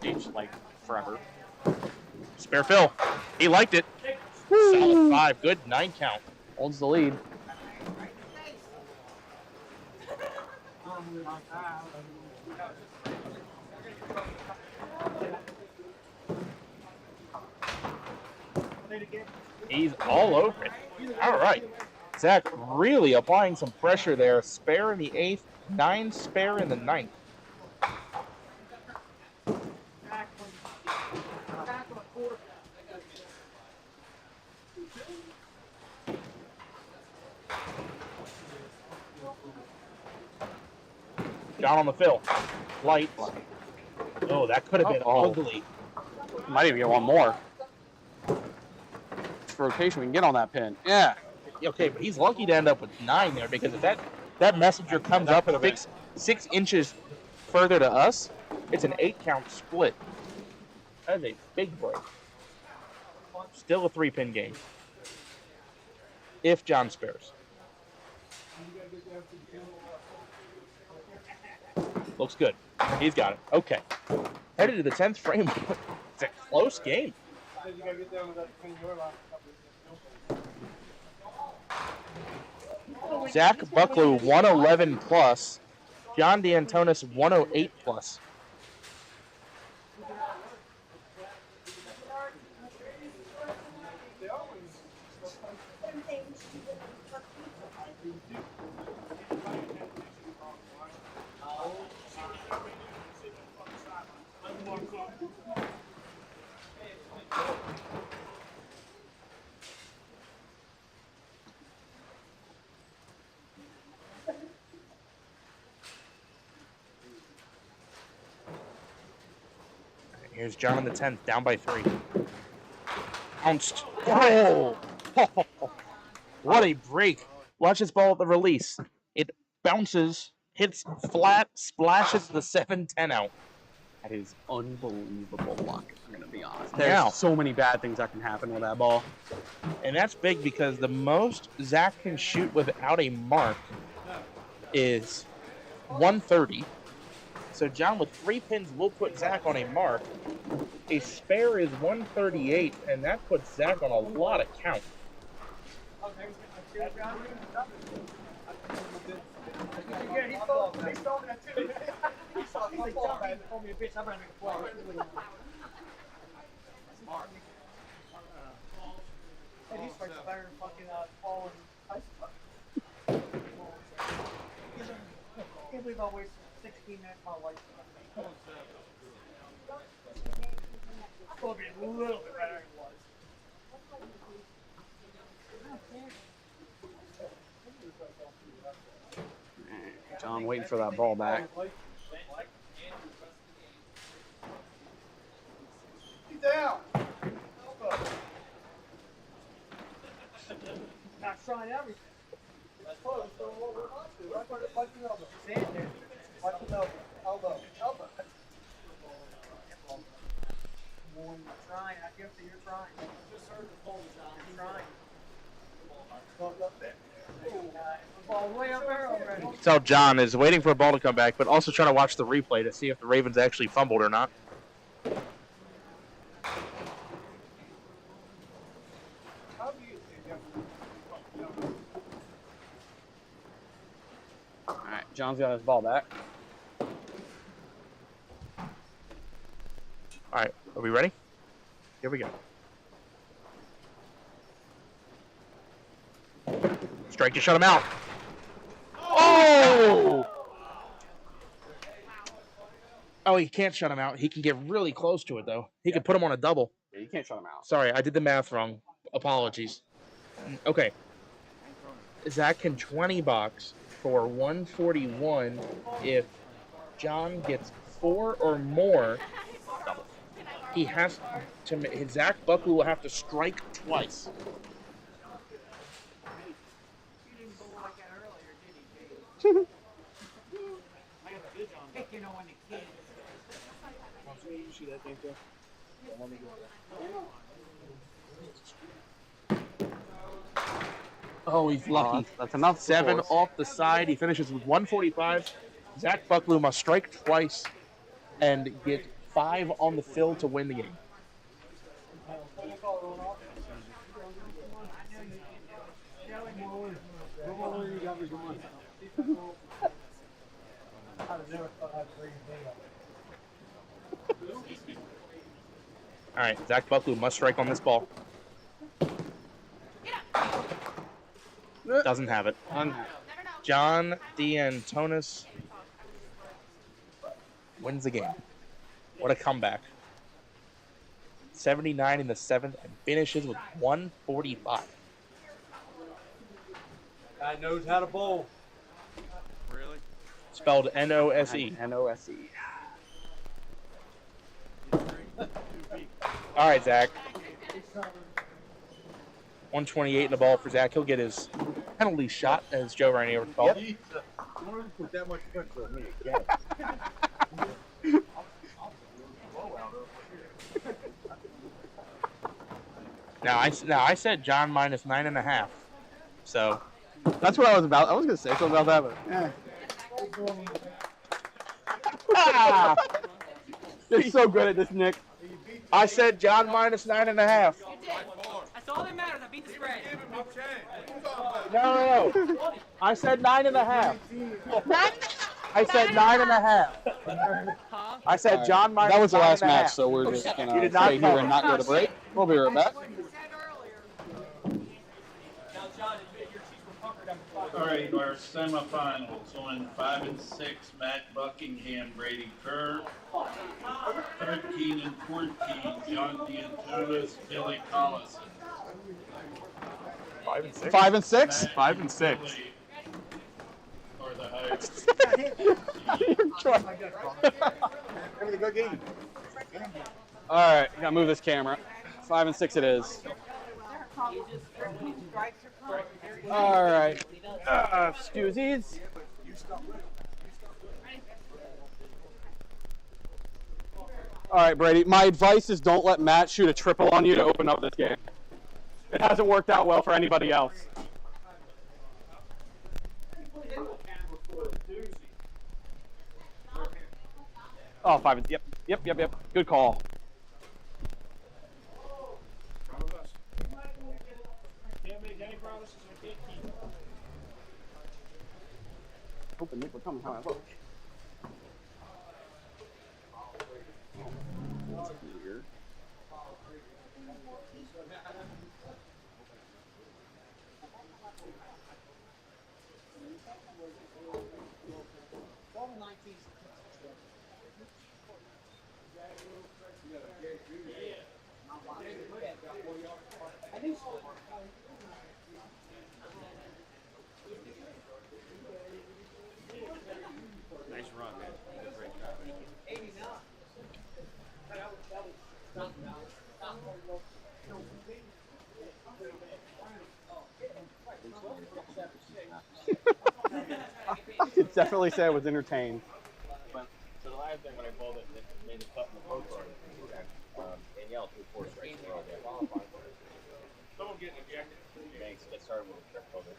H like forever. Spare Phil. He liked it. Solid 5. Good 9 count. Holds the lead. He's all over it. All right. Zach really applying some pressure there. Spare in the 8th, 9 spare in the 9th. John on the fill. Light. Oh, that could have been ugly. Might even get one more. It's rotation we can get on that pin. Yeah. Okay, but he's lucky to end up with 9 there, because if that messenger comes up 6 inches further to us, it's an 8 count split. That is a big break. Still a 3-pin game. If John spares. Looks good. He's got it. Okay. Headed to the 10th frame. It's a close game. Zach Bucklew 111 plus. John D'Antonis 108 plus. Here's John in the 10th, down by 3. Bounced. Oh! What a break. Watch this ball at the release. It bounces, hits flat, splashes the 7-10 out. That is unbelievable luck, I'm going to be honest. There's so many bad things that can happen with that ball. And that's big because the most Zach can shoot without a mark is 130. So John, with 3 pins, will put Zach on a mark. A spare is 138, and that puts Zach on a lot of count. Can't believe I wasted 16 minutes of my life. It's going to be a little bit better than it was. John waiting for that ball back. Get down. Not trying everything. That's close. So what we're on to. Right by the elbow. Stand there. Watch the elbow. Elbow. Elbow. You're trying. I guess you're trying. Just heard the phone, John. You're trying. Look up there. Ball way up there already. So John is waiting for a ball to come back, but also trying to watch the replay to see if the Ravens actually fumbled or not. All right, John's got his ball back. All right, are we ready? Here we go. Strike to shut him out. Oh! Oh, he can't shut him out. He can get really close to it, though. He can put him on a double. Yeah, you can't shut him out. Sorry, I did the math wrong. Apologies. Okay. Zach can 20 box for 141 if John gets 4 or more. He has to. Zach Buckley will have to strike twice. Oh, he's lucky. That's enough. 7 off the side. He finishes with 145. Zach Buckley must strike twice and get 5 on the fill to win the game. All right, Zach Buckley must strike on this ball. Doesn't have it. John D'Antonis wins the game. What a comeback. 79 in the 7th and finishes with 145. Guy knows how to bowl. Really? Spelled N-O-S-E. N-O-S-E. All right, Zach. 128 in the ball for Zach. He'll get his penalty shot, as Joe Rainier would call it. Put that much pressure on me again. Now I said John minus 9.5. So That's what I was about. I was going to say something about that, but Ah! You're so good at this, Nick. I said John minus 9.5. That's all that matters. I beat the spread. No. I said 9.5. I said 9.5. I said John minus 9.5. That was the last match, so we're just going to stay here and not go to break. We'll be right back. All right, our semifinals on 5 and 6, Matt Buckingham, Brady Kerr. 13 and 14, John D'Antonis, Billy Collison. 5 and 6. 5 and 6? 5 and 6. Or the highest. Everything good game. All right, gotta move this camera. 5 and 6 it is. All right. Excuses. All right, Brady. My advice is don't let Matt shoot a triple on you to open up this game. It hasn't worked out well for anybody else. Oh, 5 and yep. Good call. Hoping Nick will come how I look. Nice run, man. You did a great job. I could definitely say I was entertained. So the last thing when I bowled it, it made a cut in the post card. Danielle threw 4 strikes in a row. They qualified for it. Someone getting ejected. Thanks. Get started with a triple over.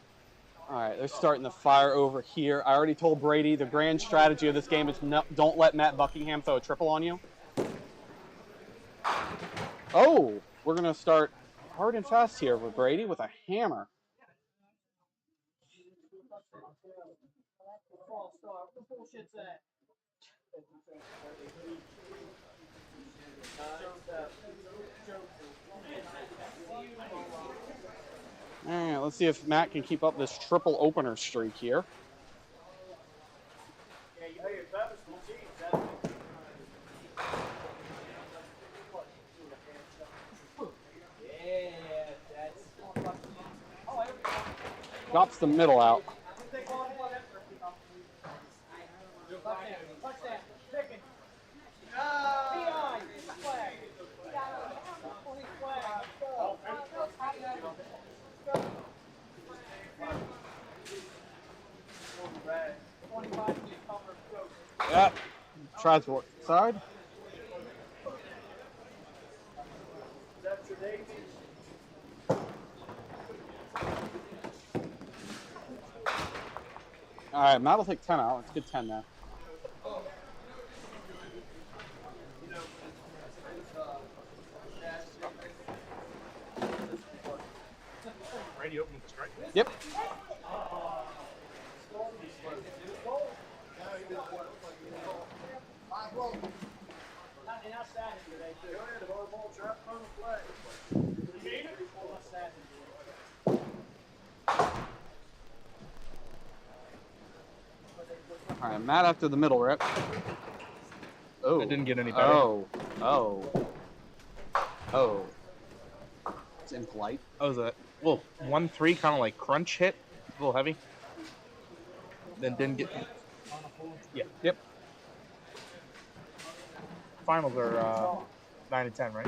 All right, they're starting the fire over here. I already told Brady the grand strategy of this game is don't let Matt Buckingham throw a triple on you. Oh, we're going to start hard and fast here with Brady with a hammer. All right, let's see if Matt can keep up this triple opener streak here. Drops the middle out. Yep. Tries to work side. All right, Matt will take 10 out. It's good 10 now. Brady opening the strike. Yep. All right, Matt after the middle rip. Oh, It didn't get any better. Oh. It's impolite. Oh, that little 1-3 kind of like crunch hit, a little heavy. Then didn't get. Yeah. Yep. Finals are 9 and 10, right?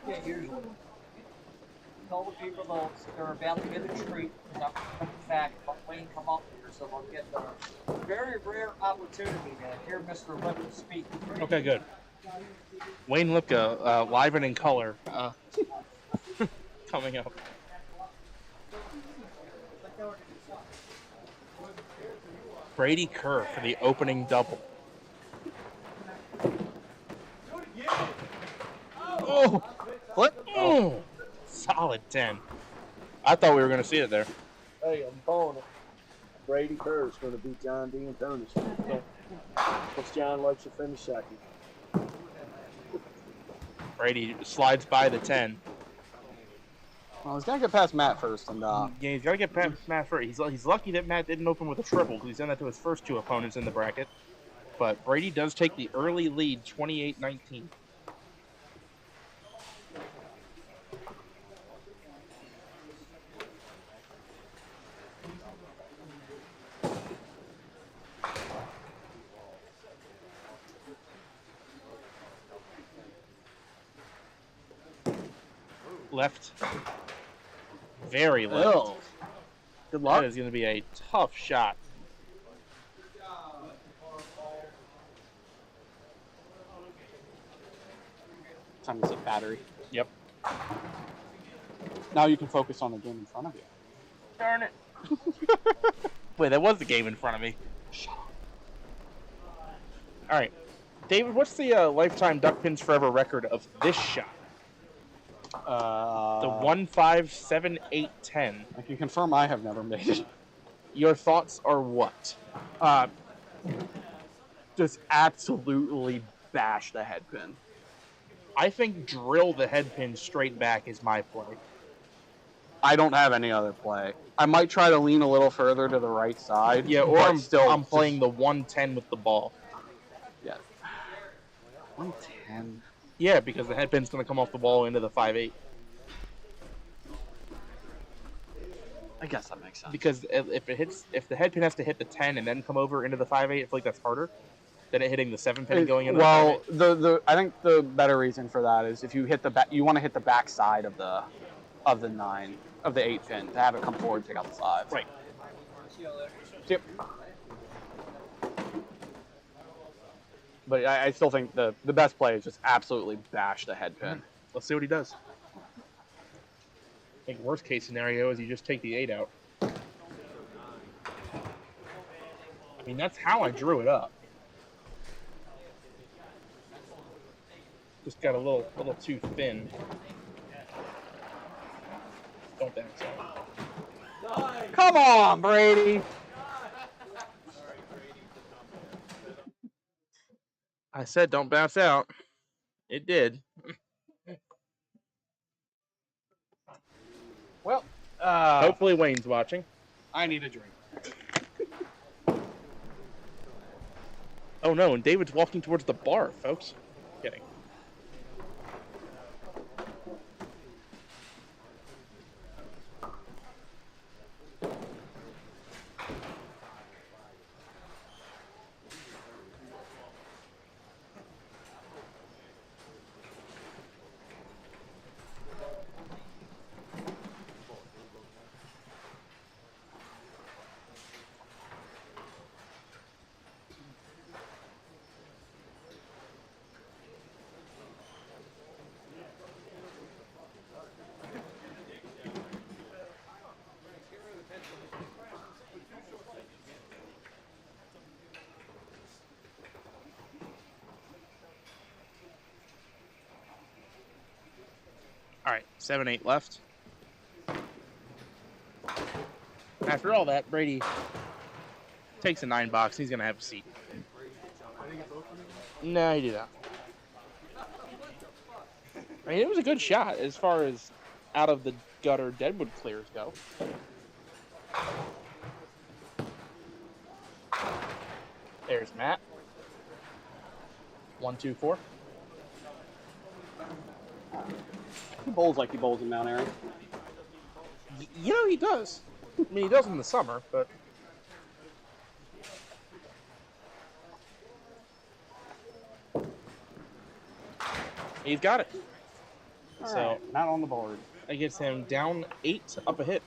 Yeah, usually. Tell the people though they're about to get a treat. They're not coming back, but Wayne come up here, so they'll get the very rare opportunity to hear Mr. Whitten speak. Okay, good. Wayne Lipka, live and in color, coming up. Brady Kerr for the opening double. Oh, flip! Oh, solid 10. I thought we were going to see it there. Hey, I'm calling it. Brady Kerr is going to beat John D'Antonis. Because John likes to finish second. Brady slides by the 10. Well, he's got to get past Matt first. And Yeah, he's got to get past Matt first. He's lucky that Matt didn't open with a triple because he's done that to his first two opponents in the bracket. But Brady does take the early lead, 28-19. Left. Very left. Ew. Good luck. That is going to be a tough shot. Time to set battery. Yep. Now you can focus on the game in front of you. Darn it. Wait, that was the game in front of me. All right. David, what's the lifetime Duck Pins Forever record of this shot? The 1-5-7-8-10. I can confirm I have never made it. Your thoughts are what? Just absolutely bash the head pin. I think drill the head pin straight back is my play. I don't have any other play. I might try to lean a little further to the right side. Yeah, or but I'm playing the 110 with the ball. Yeah. 110. Yeah, because the head pin's going to come off the ball into the 5-8. I guess that makes sense. Because if the head pin has to hit the 10 and then come over into the 5-8, I feel like that's harder than it hitting the 7 pin and going into the 5-8. the 5-8. I think the better reason for that is if you hit the back, you want to hit the back side of the 8 pin to have it come forward and take out the 5. Right. Yep. But I still think the best play is just absolutely bash the head pin. Let's see what he does. I think worst case scenario is you just take the 8 out. I mean, that's how I drew it up. Just got a little too thin. Don't bounce out. Come on, Brady. I said don't bounce out. It did. Well, hopefully Wayne's watching. I need a drink. Oh no, and David's walking towards the bar, folks. Kidding. All right, 7-8 left. After all that, Brady takes a 9 box. He's going to have a seat. No, he did not. I mean, it was a good shot as far as out of the gutter Deadwood clears go. There's Matt. 1, 2, 4. He bowls like he bowls in Mount Airy. You know, he does. I mean, he does in the summer, but... He's got it. All So, right, not on the board. That gets him down 8 up a hit.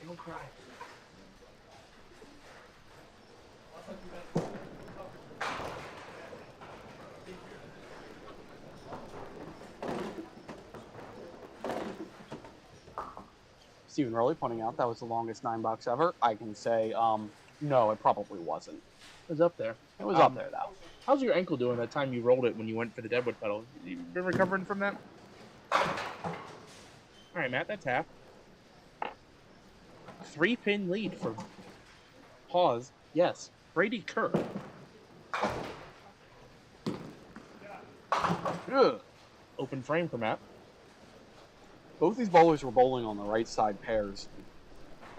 Don't cry. Stephen Rowley pointing out that was the longest 9 box ever. I can say, no, it probably wasn't. It was up there. It was up there, though. How's your ankle doing that time you rolled it when you went for the Deadwood pedal? You been recovering from that? All right, Matt, that's half. 3-pin lead for pause. Yes, Brady Kerr. Ugh. Open frame for Matt. Both these bowlers were bowling on the right side pairs.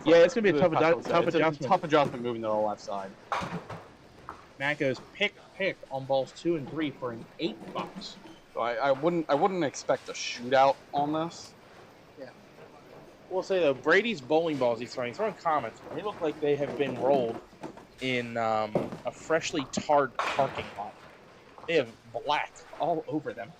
Yeah, it's going to be a tough It's adjustment. a tough adjustment moving to the left side. Matt goes pick on balls 2 and 3 for an 8 box. So I wouldn't expect a shootout on this. Yeah. We'll say though, Brady's bowling balls he's throwing comets. They look like they have been rolled in a freshly tarred parking lot. They have black all over them.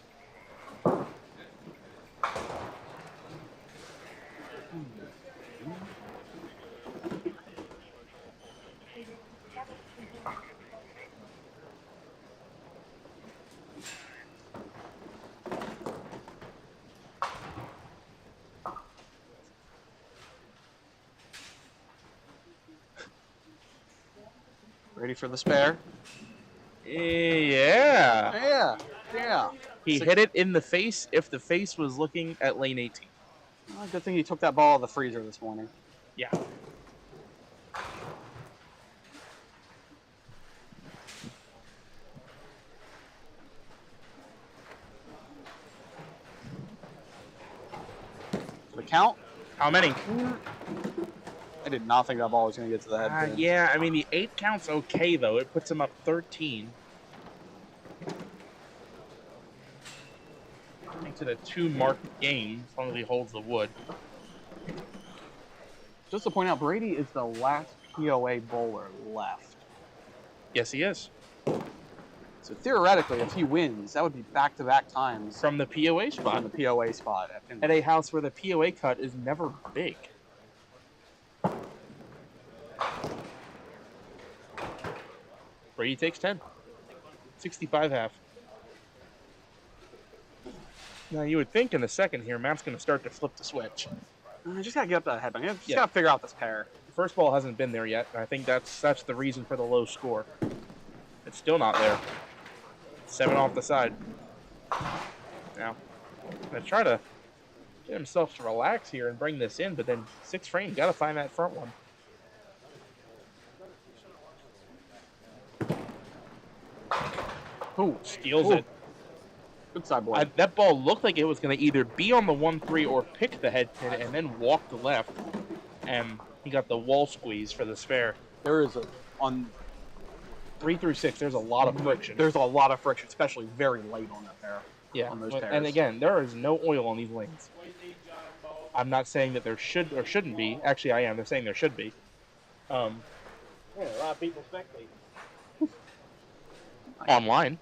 Ready for the spare? Yeah. Yeah. He hit it in the face if the face was looking at lane 18. Well, good thing he took that ball out of the freezer this morning. Yeah. The count? How many? I did not think that ball was going to get to the head pin. Yeah, I mean, the 8 count's okay, though. It puts him up 13. Makes it a 2-mark game, as long as he holds the wood. Just to point out, Brady is the last POA bowler left. Yes, he is. So theoretically, if he wins, that would be back-to-back times From the POA spot. on the POA spot at Pinland. At a house where the POA cut is never big. Brady takes 10. 65 half. Now, you would think in the second here, Matt's going to start to flip the switch. I just got to get up to that headband. I just Yeah. got to figure out this pair. The first ball hasn't been there yet, and I think that's the reason for the low score. It's still not there. 7 off the side. Now, going to try to get himself to relax here and bring this in, but then 6 frame, got to find that front one. Ooh, steals it. Good side boy. That ball looked like it was going to either be on the 1-3 or pick the head pin and then walk to left. And he got the wall squeeze for the spare. There is on 3 through 6, there's a lot of friction. There's a lot of friction, especially very late on that pair. Yeah, on those and pairs. again, there is no oil on these lanes. I'm not saying that there should or shouldn't be. Actually, I am. They're saying there should be. Yeah, a lot of people spectate. Online.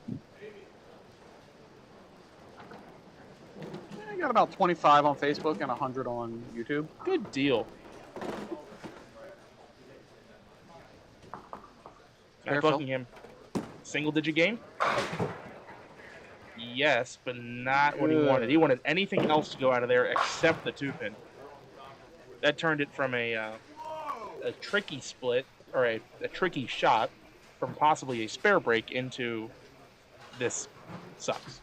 I got about 25 on Facebook and 100 on YouTube. Good deal. Fair, Buckingham, single-digit game? Yes, but not what he wanted. He wanted anything else to go out of there except the 2-pin. That turned it from a tricky split or a tricky shot from possibly a spare break into this sucks.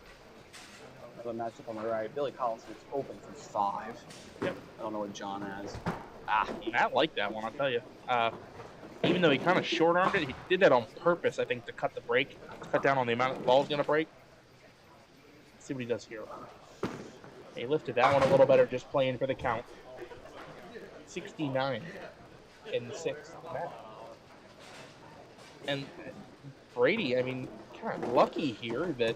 Another matchup on the right. Billy Collins is open for 5. Yep. I don't know what John has. Matt liked that one, I'll tell you. Even though he kind of short-armed it, he did that on purpose, I think, to cut the break, cut down on the amount the ball's going to break. Let's see what he does here. He lifted that one a little better, just playing for the count. 69 in the 6th. Matt. And Brady, I mean, kind of lucky here that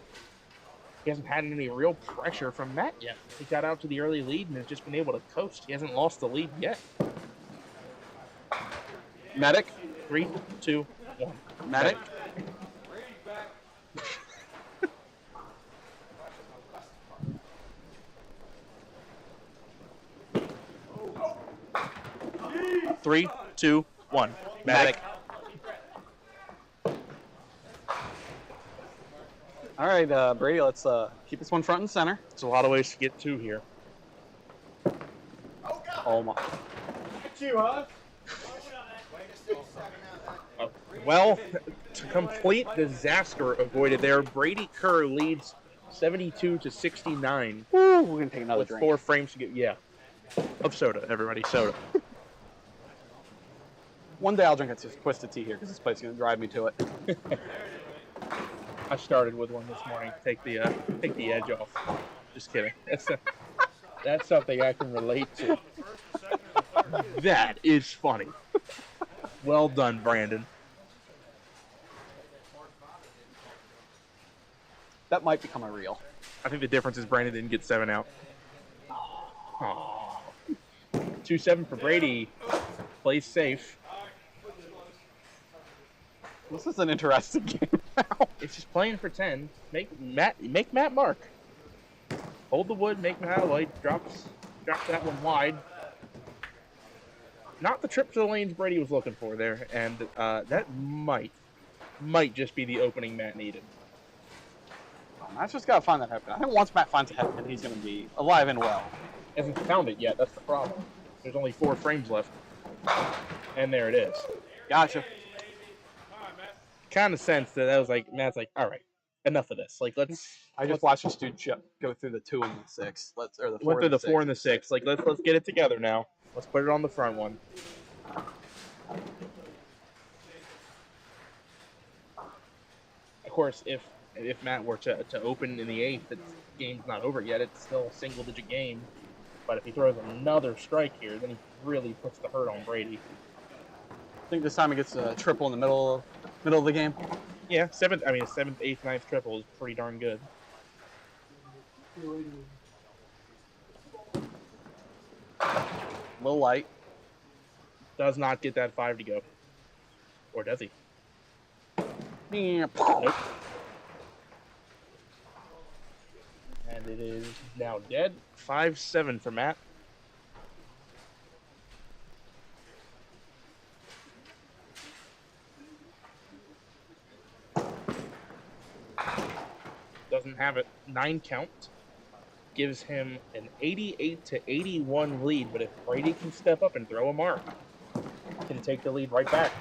he hasn't had any real pressure from Matt yet. He got out to the early lead and has just been able to coast. He hasn't lost the lead yet. Medic. 3, 2, 1. Medic. Three, 2, 1. Medic. All right, Brady, let's keep this one front and center. There's a lot of ways to get 2 here. Oh my. Well, to complete disaster avoided there, Brady Kerr leads 72-69. Woo, we're gonna take another with drink. 4 frames to get, of soda, everybody, soda. One day I'll drink a twisted tea here because this place is gonna drive me to it. I started with one this morning. Take the edge off. Just kidding. That's something I can relate to. That is funny. Well done, Brandon. That might become a reel. I think the difference is Brandon didn't get 7 out. Oh. 2-7 for Brady. Plays safe. This is an interesting game now. It's just playing for 10. Make Matt mark. Hold the wood, make Matt Lloyd. Drops that one wide. Not the trip to the lanes Brady was looking for there, and that might just be the opening Matt needed. Matt's just gotta find that headpin. I think once Matt finds a headpin, he's gonna be alive and well. Hasn't found it yet. That's the problem. There's only 4 frames left, and there it is. Gotcha. Kind of sense that was like Matt's like, all right, enough of this. Like I just watched this dude go through the 2 and the 6. Or the 4 went through and the 6. 4 and the 6. Like let's get it together now. Let's put it on the front one. Of course, if Matt were to open in the 8th, the game's not over yet. It's still a single-digit game. But if he throws another strike here, then he really puts the hurt on Brady. I think this time he gets a triple in the middle of the game. Yeah, 7th, 8th, 9th triple is pretty darn good. Low light. Does not get that 5 to go. Or does he? Nope. And it is now dead. 5-7 for Matt. Doesn't have it. 9 count. Gives him an 88-81 lead, but if Brady can step up and throw a mark, can take the lead right back.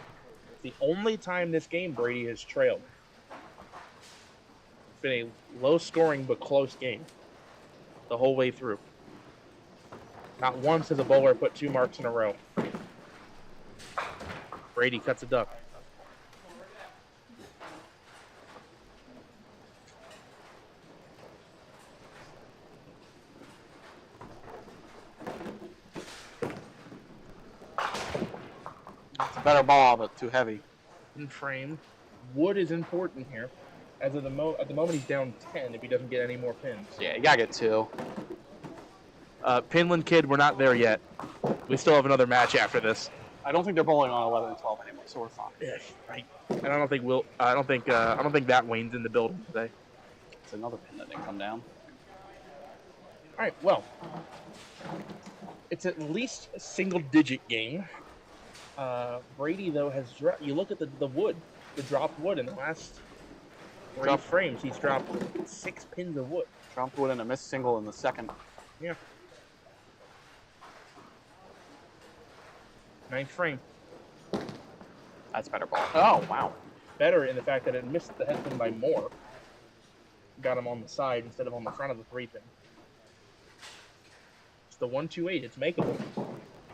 It's the only time this game Brady has trailed. It's been a low-scoring but close game the whole way through. Not once has a bowler put 2 marks in a row. Brady cuts a duck. It's a better ball, but too heavy. In frame. Wood is important here. As of at the moment, he's down 10 if he doesn't get any more pins. Yeah, you gotta get 2. Pinland kid, we're not there yet. We still have another match after this. I don't think they're bowling on 11 and 12 anymore, so we're fine. Yeah, right. And I don't think that Wayne's in the building today. It's another pin that didn't come down. All right, well, it's at least a single-digit game. Brady though has you look at the wood, the dropped wood in the last 3 frames. He's dropped 6 pins of wood. Dropped wood and a missed single in the 2nd. Yeah. 9th frame. That's better ball. Oh, wow. Better in the fact that it missed the head pin by more. Got him on the side instead of on the front of the 3-pin. It's the 1-2-8. It's makeable.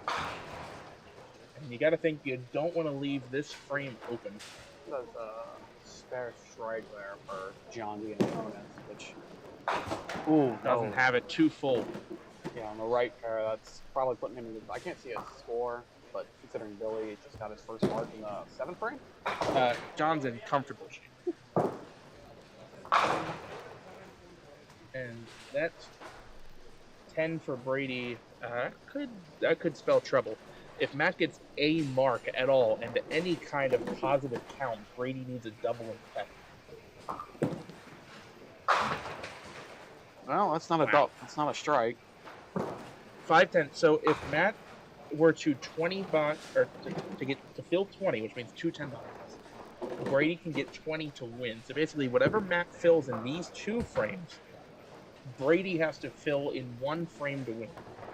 And you got to think you don't want to leave this frame open. There's a spare strike there for John D. Antonis, which Doesn't have it too full. Yeah, on the right pair, that's probably putting him in the... I can't see a score, but considering Billy just got his first mark in the 7th frame? John's in comfortable shape. And that's 10 for Brady. That could spell trouble. If Matt gets a mark at all and any kind of positive count, Brady needs a double in 10. Well, that's not a that's not a strike. 5-10. So if Matt were to 20 box or to get to fill 20, which means 2 10 boxes, Brady can get 20 to win. So basically, whatever Matt fills in these 2 frames, Brady has to fill in 1 frame to win.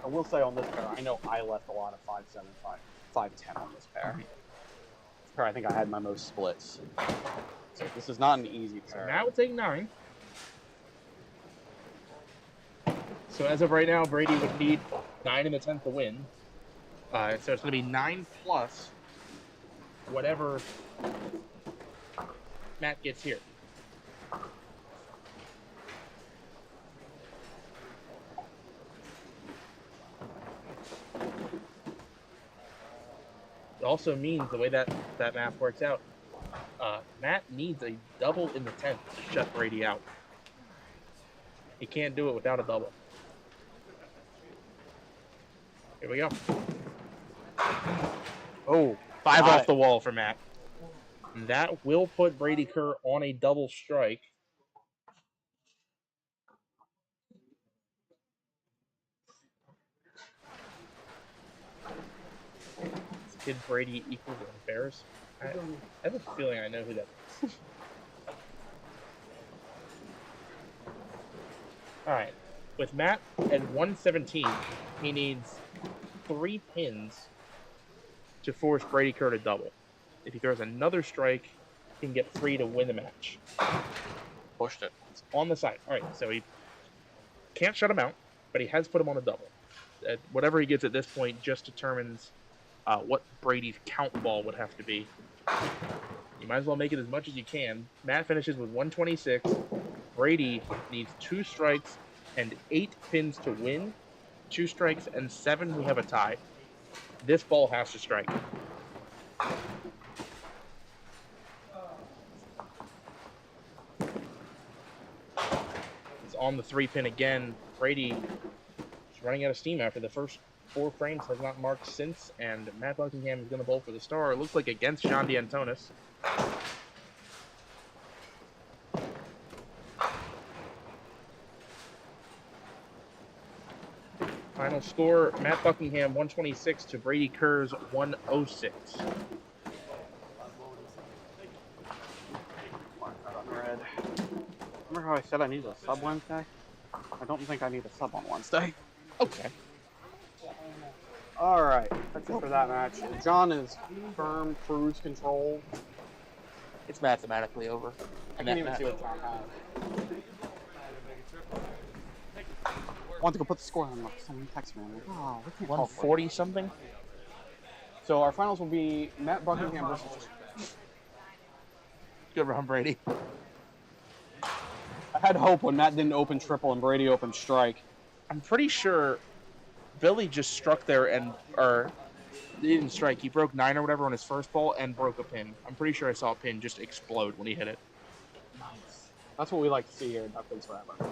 I will say on this pair, I know I left a lot of 5-7, 5-10 on this pair. This pair, I think I had my most splits. So this is not an easy pair. So Matt will take 9. So as of right now, Brady would need 9 in the 10th to win. So it's going to be 9 plus whatever Matt gets here. It also means the way that math works out, Matt needs a double in the 10th to shut Brady out. He can't do it without a double. Here we go. Oh, 5 off the wall for Matt. And that will put Brady Kerr on a double strike. Kid Brady equals Bears. I have a feeling I know who that is. All right. With Matt at 117, he needs 3 pins to force Brady Kerr to double. If he throws another strike, he can get 3 to win the match. Pushed it. It's on the side. All right, so he can't shut him out, but he has put him on a double. Whatever he gets at this point just determines what Brady's count ball would have to be. You might as well make it as much as you can. Matt finishes with 126. Brady needs 2 strikes and 8 pins to win. 2 strikes and 7, we have a tie. This ball has to strike. It's on the 3-pin again. Brady is running out of steam after the first 4 frames has not marked since, and Matt Buckingham is going to bowl for the star. It looks like against John D. Antonis. Final score, Matt Buckingham 126 to Brady Kerr's 106. Remember how I said I need a sub Wednesday? I don't think I need a sub on Wednesday. Okay. Alright, that's it for that match. John is firm cruise control. It's mathematically over. I can't even see what John has. I want to go put the score on. Someone text me. I'm like, oh, we can't call for 140 something? So our finals will be Matt Buckingham versus... Good run, Brady. I had hope when Matt didn't open triple and Brady opened strike. I'm pretty sure Billy just struck there or he didn't strike. He broke 9 or whatever on his first ball and broke a pin. I'm pretty sure I saw a pin just explode when he hit it. That's what we like to see here in Duck Pins Forever.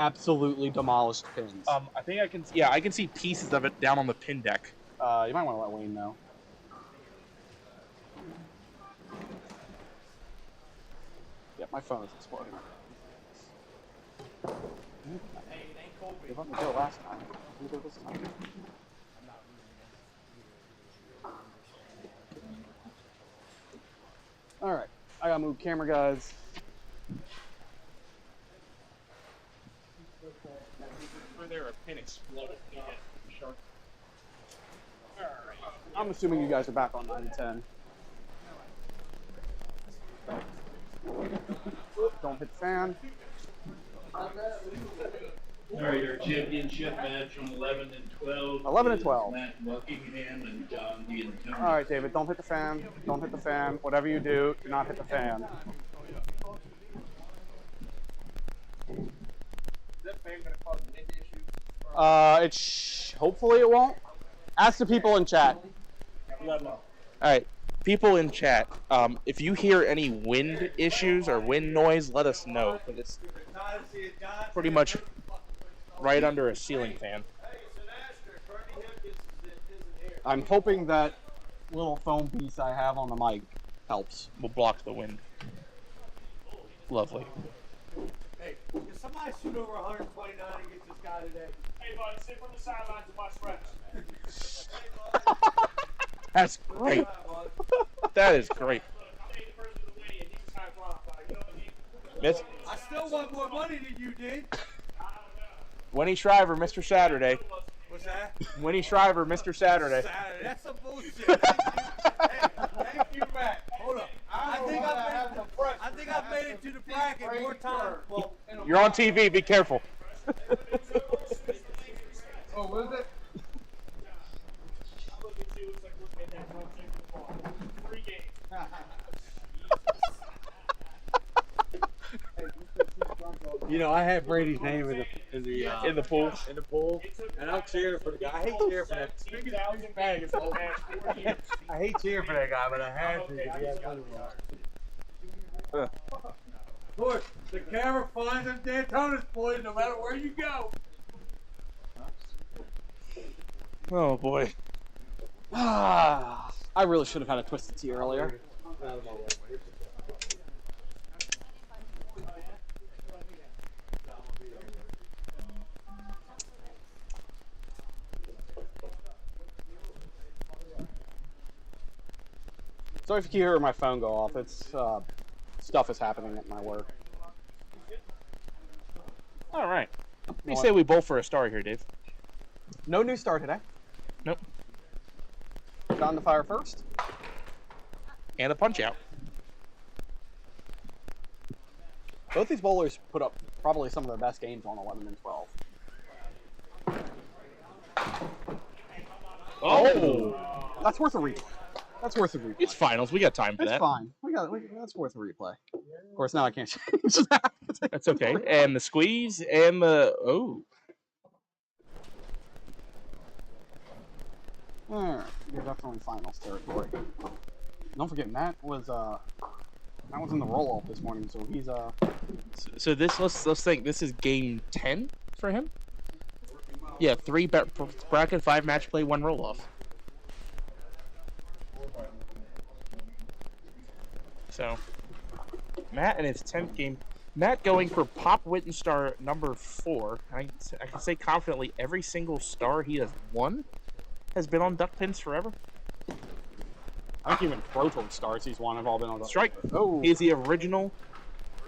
Absolutely demolished pins. I think I can see pieces of it down on the pin deck. You might want to let Wayne know. Yep, my phone is exploding. You let me go last time. You go this time. Alright, I gotta move camera, guys. There, a pin exploded. I'm assuming you guys are back on 9 and 10. Don't hit the fan. All right, our championship match on 11 and 12. 11 and 12. Matt Buckingham and John D'Antonio. All right, David, don't hit the fan. Don't hit the fan. Whatever you do, do not hit the fan. Hopefully it won't. Ask the people in chat. All right, people in chat, if you hear any wind issues or wind noise, let us know. 'Cause it's pretty much right under a ceiling fan. I'm hoping that little foam piece I have on the mic helps. We'll block the wind. Lovely. Hey, can somebody shoot over 129 against this guy today? Hey, buddy, sit from the sidelines and watch reps. That's great. That is great. Miss I still want more money than you did. Winnie Shriver, Mr. Saturday. What's that? Winnie Shriver, Mr. Saturday. That's some bullshit. Thank you, Matt. Hold up. I think I've made it to the bracket more times. You're on TV. Be careful. Oh, was it? You know, I had Brady's name in the pool. In the pool, and I'm cheering for the guy. I hate cheering for that. I hate cheering for that guy, but I had to because he had money. Look, the camera finds them Daytona's boys no matter where you go. Oh boy. I really should have had a twisted tea earlier. Sorry if you hear my phone go off. It's stuff is happening at my work. All right. What do you say we bowl for a star here, Dave? No new star today. Nope. John the fire first. And a punch out. Both these bowlers put up probably some of their best games on 11 and 12. Oh! That's worth a replay. That's worth a replay. It's finals. We got time for It's that. fine. That's worth a replay. Of course, now I can't change that. That's okay. And the squeeze and the You're definitely finals territory. Don't forget, Matt was in the roll-off this morning, so he's So this let's think. This is game 10 for him. Yeah, 3 bracket, 5 match play, 1 roll off. So Matt in his 10th game. Matt going for Pop Whitten star number 4. I can say confidently every single star he has won has been on duck pins forever. I think even Pro Tour stars he's won have all been on duck. Strike. Oh. He is the original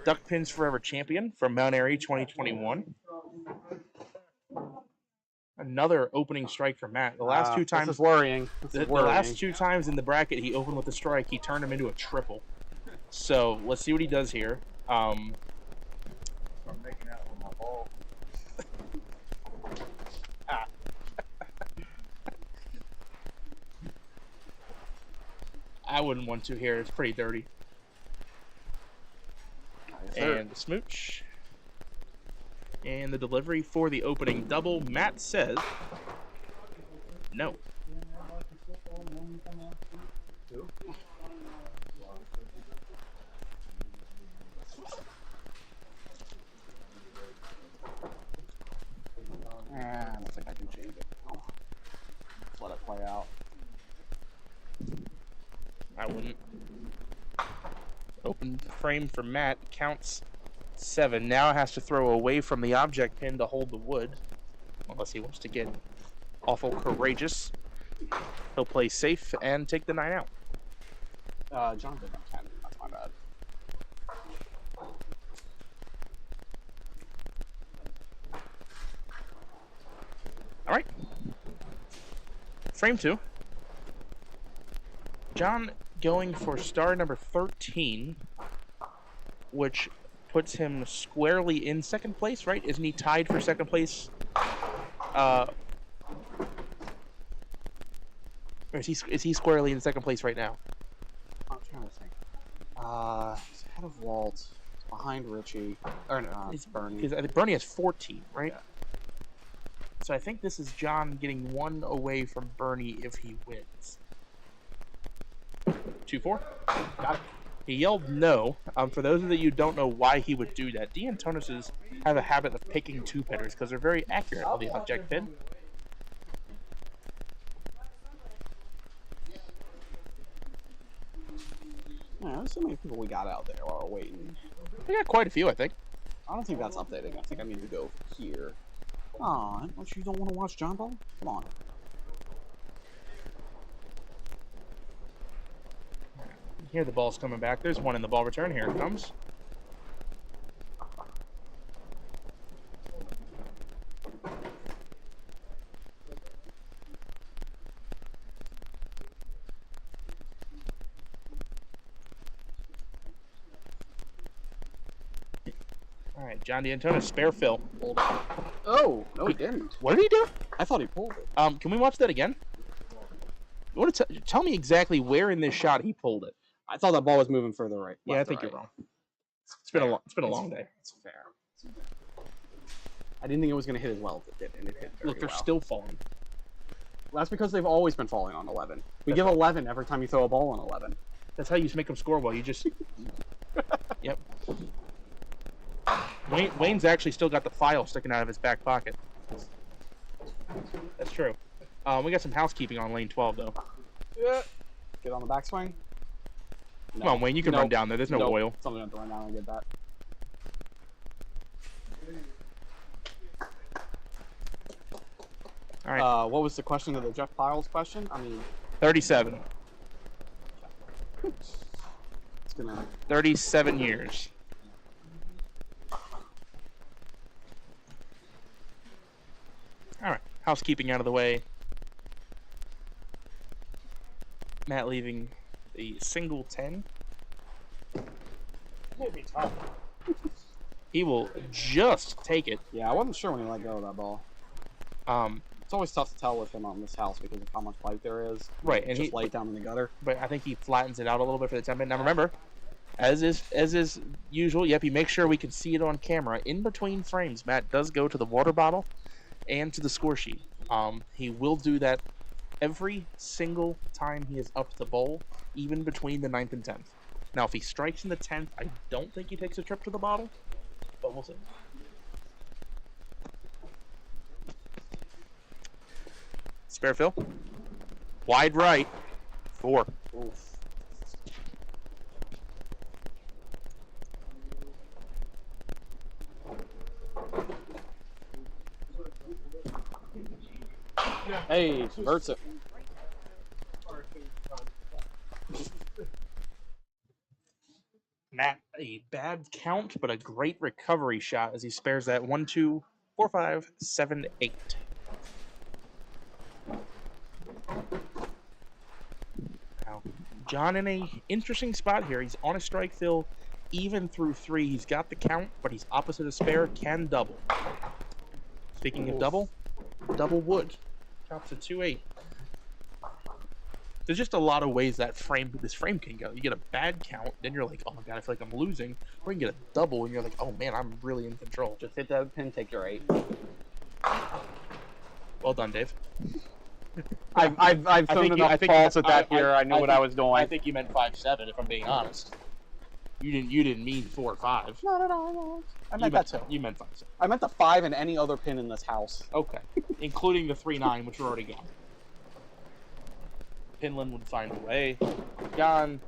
Duck Pins Forever champion from Mount Airy 2021. Another opening strike for Matt. The last 2 times. This is worrying. The last 2 times in the bracket he opened with a strike, he turned him into a triple. So let's see what he does here. I'm making out with my ball. I wouldn't want to here. It's pretty dirty. And the smooch. And the delivery for the opening double. Matt says no. I don't think I can change it. Just let it play out. I wouldn't. Open frame for Matt. Counts 7. Now has to throw away from the object pin to hold the wood. Unless he wants to get awful courageous. He'll play safe and take the 9 out. John did on 10. That's my bad. All right. Frame 2. John going for star number 13, which puts him squarely in second place, right? Isn't he tied for second place? Or is he squarely in second place right now? I'm trying to think. He's ahead of Walt, behind Richie, or no, it's Bernie. Because I think Bernie has 14, right? Yeah. So I think this is John getting one away from Bernie if he wins. 2-4. Got it. He yelled no. For those of you who don't know why he would do that, D'Antonises have a habit of picking two-pinners because they're very accurate on the object pin. Yeah, there's so many people we got out there while we're waiting. We got quite a few, I think. I don't think that's updating. I think I need to go here. Aw, don't you want to watch John Ball? Come on. Here the ball's coming back. There's one in the ball return. Here it comes. All right, John D'Antona, spare Phil. Oh, no, he didn't. What did he do? I thought he pulled it. Can we watch that again? You want to tell me exactly where in this shot he pulled it? I thought that ball was moving further right. Yeah, I think you're wrong. It's been a long day. It's fair. I didn't think it was going to hit as well as it did, and it hit very Look, they're well. still falling. Well, that's because they've always been falling on 11. We give 11 every time you throw a ball on 11. That's how you make them score well. You just... Yep. Wayne's actually still got the file sticking out of his back pocket. That's true. We got some housekeeping on lane 12, though. Yeah. Get on the backswing. Come on, Wayne, you can run down there. There's no oil. Something have to run down and get that. All right. What was the question of the Jeff Piles question? I mean... 37. It's gonna... 37 years. All right. Housekeeping out of the way. Matt leaving the single 10. Maybe tough. He will just take it. Yeah, I wasn't sure when he let go of that ball. It's always tough to tell with him on this house because of how much pipe there is. Right, and just lay it down in the gutter. But I think he flattens it out a little bit for the 10 minute. Now remember, as is usual, yep, he makes sure we can see it on camera. In between frames, Matt does go to the water bottle and to the score sheet. He will do that every single time he is up to bowl, even between the 9th and 10th. Now, if he strikes in the 10th, I don't think he takes a trip to the bottle, but we'll see. Spare Phil. Wide right. 4. Oof. Hey, hurts it. Matt, a bad count, but a great recovery shot as he spares that 1, 2, 4, 5, 7, 8. Now, John in a interesting spot here. He's on a strike, Phil, even through 3. He's got the count, but he's opposite of spare, can double. Speaking of double wood. Drops to 2-8. There's just a lot of ways that this frame can go. You get a bad count, then you're like, oh my god, I feel like I'm losing. Or you can get a double, and you're like, oh man, I'm really in control. Just hit that pin, take your 8. Well done, Dave. I've thrown enough faults at that here. I knew what I was doing. I think you meant 5-7, if I'm being honest. You didn't mean 4 or 5. No. I meant that too. You meant 5-7. I meant the 5 and any other pin in this house. Okay, including the 3-9, which we're already gone. Pinland would find a way. Gone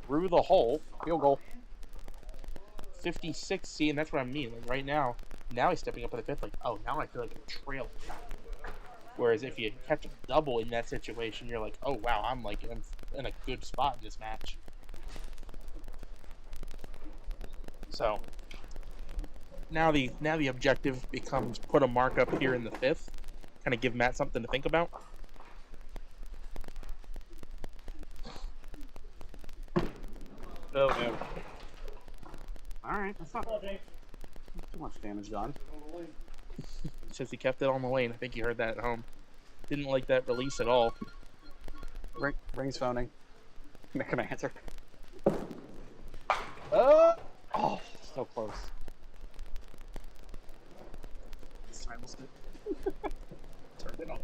through the hole. Field goal. 56. See, and that's what I mean. Like right now he's stepping up to the 5th. Like, oh, now I feel like I'm trailing. Whereas if you catch a double in that situation, you're like, oh wow, I'm like in a good spot in this match. So now the objective becomes put a mark up here in the 5th, kind of give Matt something to think about. Oh no. All right, that's not too much damage done. Since he kept it on the lane. I think you heard that at home. Didn't like that release at all. Ring's phoning. Make him answer. Oh, so close. Silenced it. Turned it off.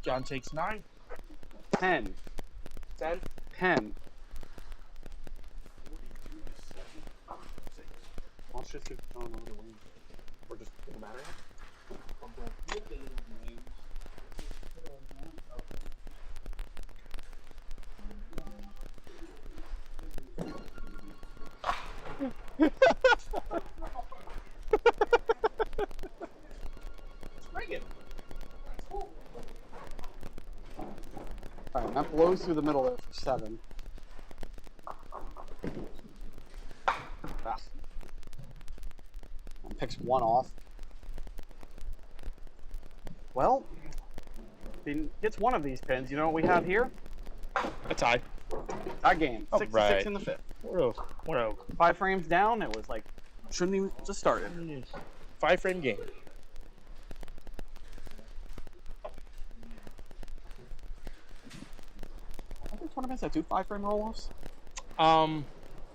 John takes 9. 10. 10. 10. Let's just keep going over the wing. Or just get the battery out. Alright, that blows through the middle there for 7. Ah. And picks 1 off. Well, if he gets one of these pins, you know what we have here? A tie. Tie game. 6 to 6 in the 5th. 1-0. 5 frames down, it was like, shouldn't even just started. 5-frame game. I think tournaments that do 5-frame roll-offs. Are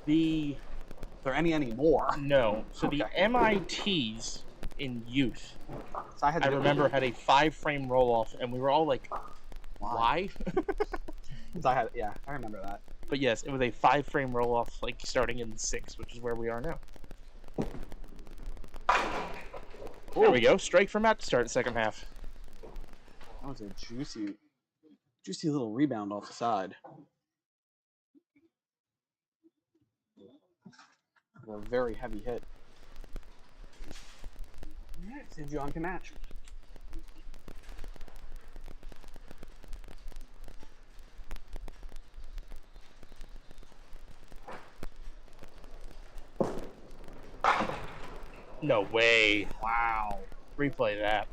there any anymore? No. So Okay. the MITs in youth, So I remember had a 5-frame roll-off, and we were all like, why? I remember that. But yes, it was a 5-frame roll-off, like starting in 6, which is where we are now. There we go. Strike for Matt to start the second half. That was a juicy little rebound off the side. A very heavy hit. Alright, see if John can match. No way. Wow. Replay that.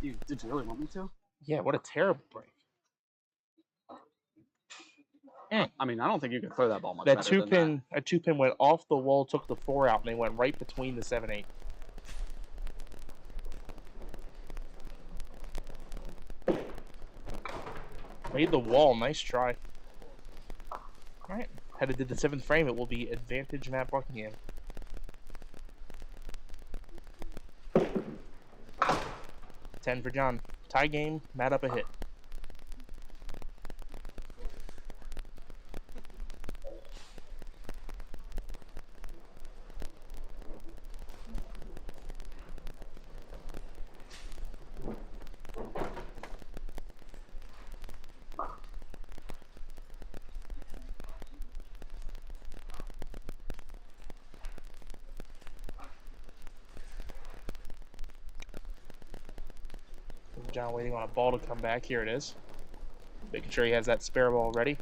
Did you really want me to? Yeah, what a terrible break. I mean, I don't think you could throw that ball much That better than a 2-pin went off the wall, took the 4 out, and they went right between the 7-8. Made the wall. Nice try. All right. Headed to the 7th frame. It will be advantage Matt Buckingham. $10 for John. Tie game. Matt up a hit. John waiting on a ball to come back. Here it is. Making sure he has that spare ball ready.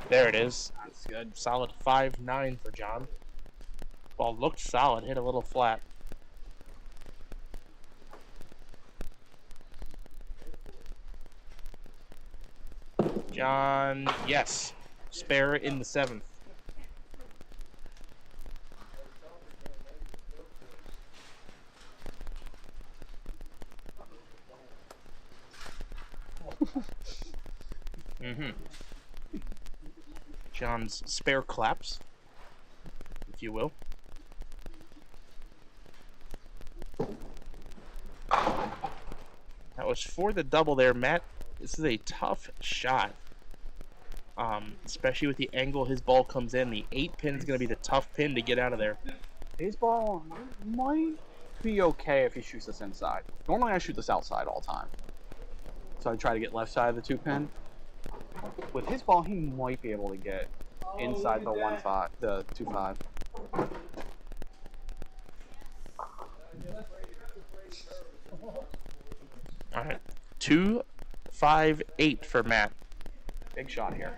There it is. That's good. Solid 5-9 for John. Ball looked solid. Hit a little flat. John, yes. Spare in the 7th. John's spare claps, if you will. That was for the double there, Matt. This is a tough shot. Especially with the angle his ball comes in. The 8 pin is going to be the tough pin to get out of there. His ball might be okay if he shoots this inside. Normally I shoot this outside all the time. So I try to get left side of the 2 pin. With his ball, he might be able to get inside the 2-5. All right, 2-5-8 for Matt. Big shot here.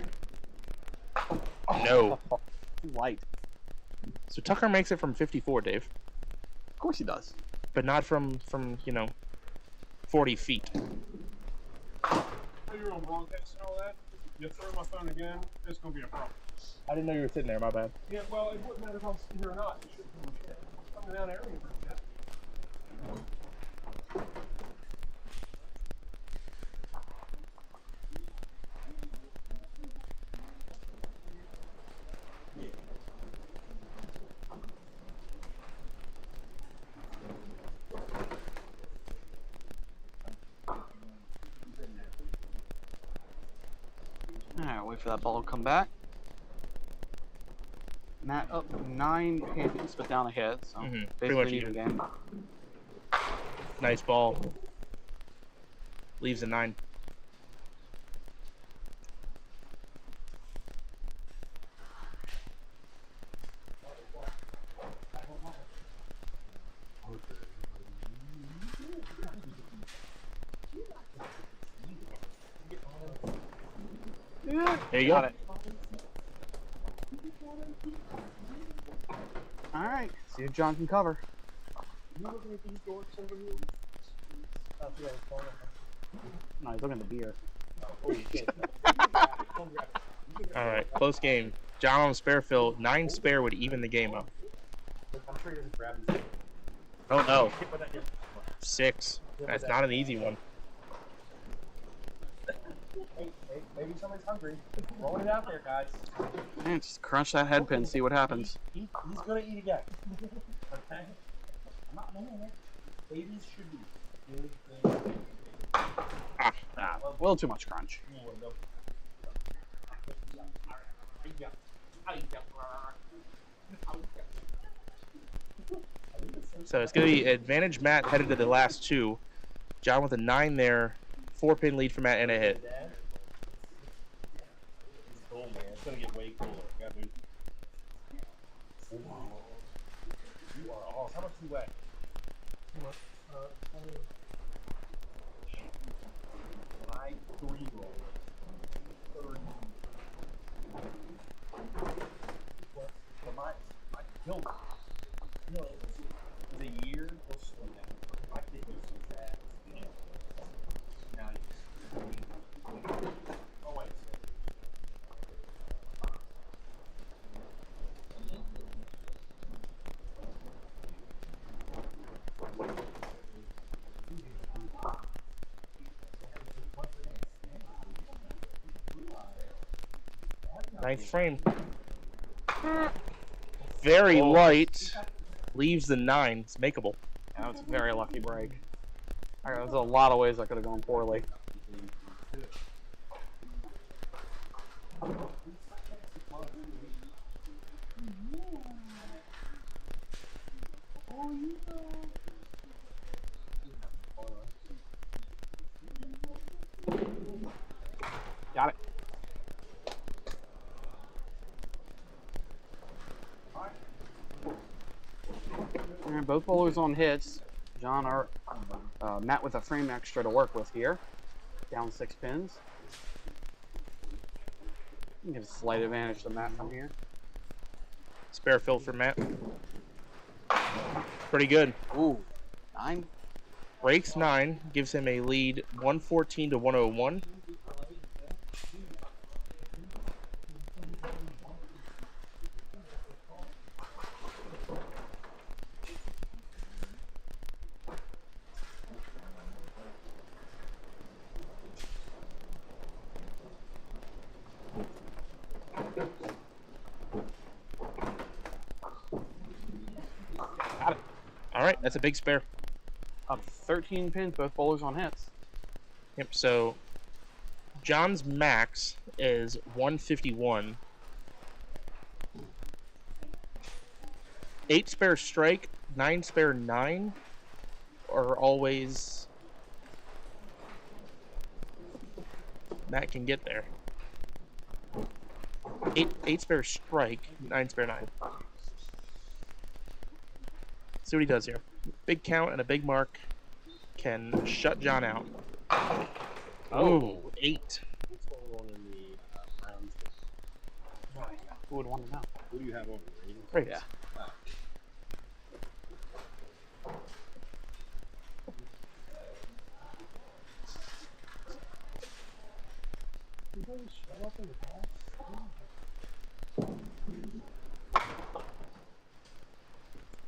No. Too light. So Tucker makes it from 54, Dave. Of course he does. But not from 40 feet. You're on broadcast and all that. You throw my phone again, it's gonna be a problem. I didn't know you were sitting there. My bad. Yeah, well, it wouldn't matter if I'm sitting here or not. You shouldn't come shit. I'm coming down there early for shit. Alright, wait for that ball to come back. Matt up 9 pins, but down a hit, so Pretty basically much an even game. Nice ball. Leaves a 9. There you Got go. it. Alright, see if John can cover. You looking at these dorks over here? No, he's looking at the beer. All right, close game. John on spare fill. 9 spare would even the game up. I'm sure you're just grabbing it. Oh no. 6. That's not an easy one. Hey, maybe somebody's hungry. Rolling it out there, guys. Man, just crunch that head pin, see what happens. He's gonna eat again. Okay? I'm not mad. Babies should be good. A little too much crunch. So it's going to be advantage Matt headed to the last 2. John with a 9 there. 4-pin lead for Matt and a hit. It's cool, man. It's gonna get way cooler. Got me. You are awesome. How much do you weigh? My 3-year-old. 30. But my killed it. You know, it was a year or so now. My kid used to that. Now he's. Oh, wait. Ninth frame. Very light. Leaves the 9. It's makeable. That was a very lucky break. There's a lot of ways that could have gone poorly. Got it. And both bowlers on hits. John are Matt with a frame extra to work with here. Down 6 pins. Give a slight advantage to Matt from here. Spare fill for Matt. Pretty good. Ooh, 9. Breaks 9. Gives him a lead 114 to 101. Got it. All right, that's a big spare. Up 13 pins, both bowlers on hits. Yep, so John's max is 151. 8 spare strike, 9 spare 9 are always... Matt can get there. 8 spare strike, 9 spare 9. See what he does here. Big count and a big mark can shut John out. Oh, 8. Who would want to know? Who do you have over? Great. Yeah.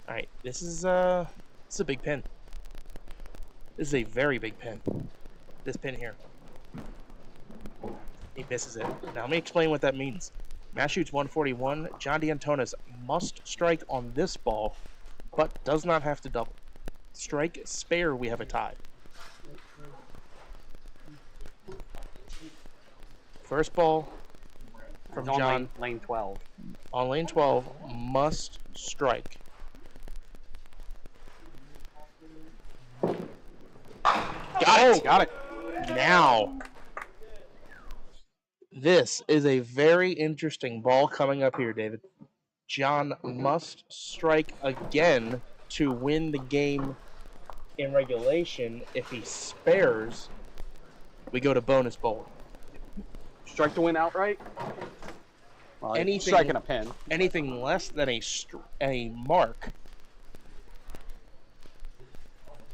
All right, this is a big pin. This is a very big pin. This pin here. He misses it. Now let me explain what that means. Matt shoots 141. John D'Antonis must strike on this ball, but does not have to double. Strike, spare, we have a tie. First ball from It's on John. lane 12. On lane 12, must strike. Got it. Got it. Now, this is a very interesting ball coming up here, David. John must strike again to win the game in regulation. If he spares, we go to bonus bowling. Strike to win outright? Well, striking a pin. Anything less than a mark,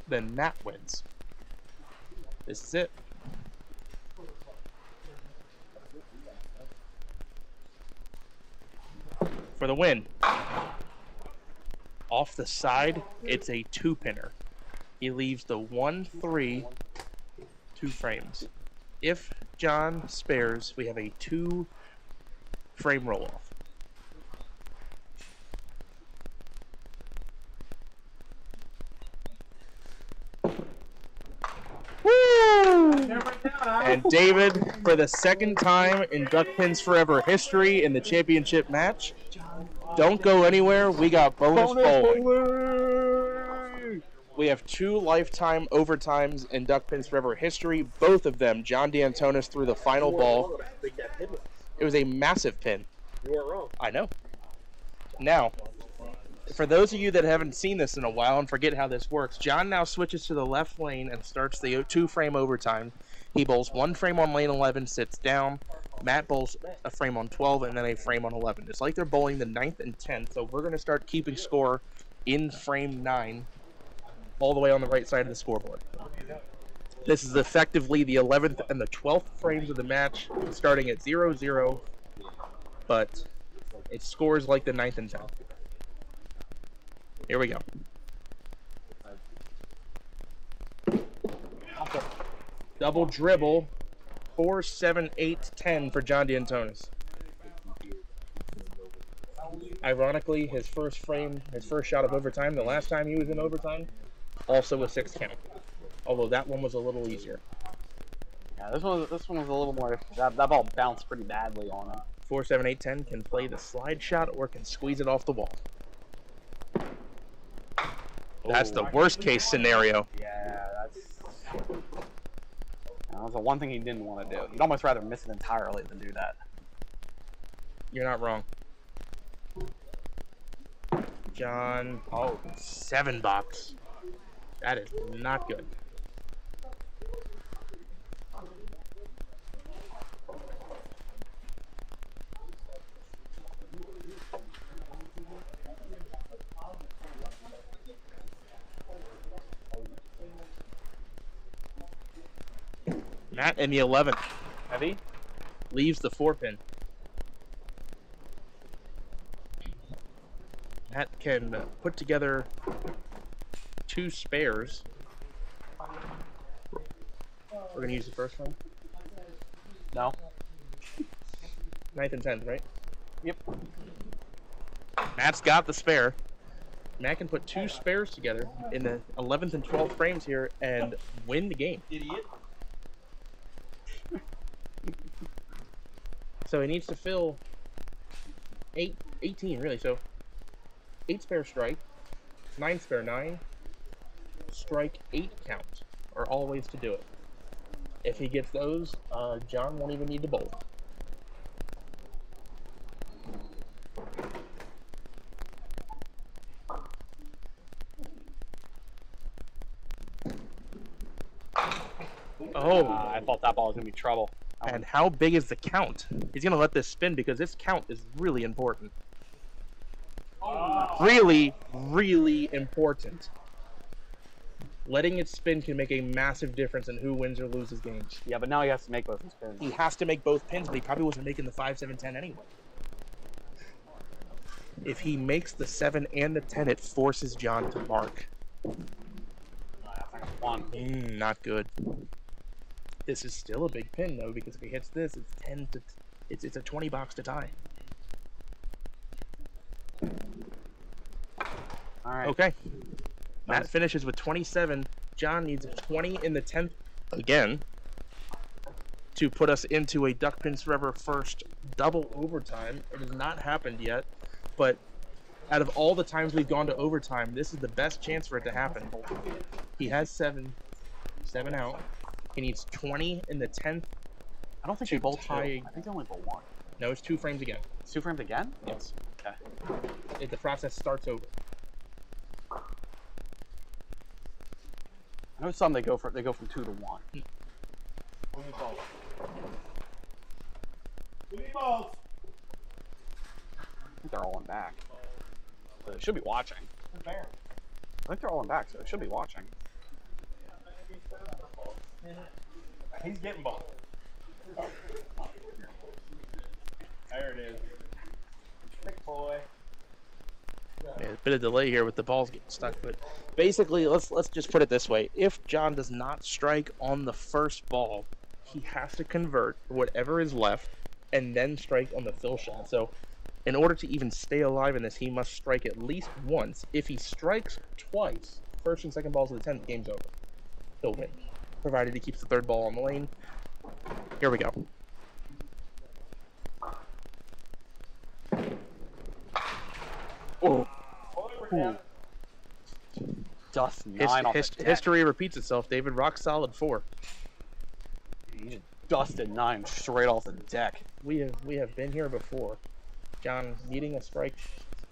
then Matt wins. This is it. For the win. Off the side, it's a 2-pinner. He leaves the 1-3, 2 frames. If John spares, we have a 2-frame roll-off. And David, for the second time in Duck Pins Forever history in the championship match, don't go anywhere. We got bonus bowling. We have 2 lifetime overtimes in Duck Pins Forever history. Both of them, John D'Antonis threw the final ball. It was a massive pin. You weren't wrong. I know. Now, for those of you that haven't seen this in a while and forget how this works, John now switches to the left lane and starts the 2-frame overtime. He bowls 1 frame on lane 11, sits down. Matt bowls a frame on 12 and then a frame on 11. It's like they're bowling the 9th and 10th, so we're going to start keeping score in frame 9 all the way on the right side of the scoreboard. This is effectively the 11th and the 12th frames of the match, starting at 0-0, but it scores like the 9th and 10th. Here we go. Double dribble, 4, 7, 8, 10 for John D'Antonis. Ironically, his first frame, his first shot of overtime, the last time he was in overtime, also a 6 count. Although that one was a little easier. Yeah, this one was a little more. That ball bounced pretty badly on it. 4, 7, 8, 10 can play the slide shot or can squeeze it off the wall. That's the worst case scenario. Yeah, that was the one thing he didn't want to do. He'd almost rather miss it entirely than do that. You're not wrong. John, 7 box. That is not good. Matt in the 11th. Heavy? Leaves the 4-pin. Matt can put together 2 spares. We're going to use the first one? No. 9th and 10th, right? Yep. Matt's got the spare. Matt can put 2 spares together in the 11th and 12th frames here and win the game. Idiot. So he needs to fill 18 really. So 8 spare strike, 9 spare 9, strike 8 count are all ways to do it. If he gets those, John won't even need to bowl. Oh, I thought that ball was gonna be trouble. And how big is the count? He's going to let this spin because this count is really important. Really, really important. Letting it spin can make a massive difference in who wins or loses games. Yeah, but now he has to make both his pins. He has to make both pins, but he probably wasn't making the 5, 7, 10 anyway. If he makes the 7 and the 10, it forces John to mark. Not good. This is still a big pin though, because if he hits this, it's 10 to it's a 20 box to tie. All right. Okay. Matt finishes with 27. John needs a 20 in the 10th again to put us into a Duck Pins Forever first double overtime. It has not happened yet, but out of all the times we've gone to overtime, this is the best chance for it to happen. He has 7 out. He needs 20 in the 10th. I don't think to they both tie. I think they only bolt 1. No, it's 2 frames again. It's 2 frames again? Yes. Okay. The process starts over. I know some they go from 2 to 1. I think they're all in back. So they should be watching. I think they're all in back, so they should be watching. He's getting ball. There it is. Big boy. Yeah, a bit of delay here with the balls getting stuck, but basically, let's just put it this way: if John does not strike on the first ball, he has to convert whatever is left and then strike on the fill shot. So, in order to even stay alive in this, he must strike at least once. If he strikes twice, first and second balls of the 10th, game's over. He'll win, provided he keeps the third ball on the lane. Here we go. Oh. Dust 9 off the deck. History repeats itself, David. Rock solid 4. He just dusted 9 straight off the deck. We have been here before. John needing a strike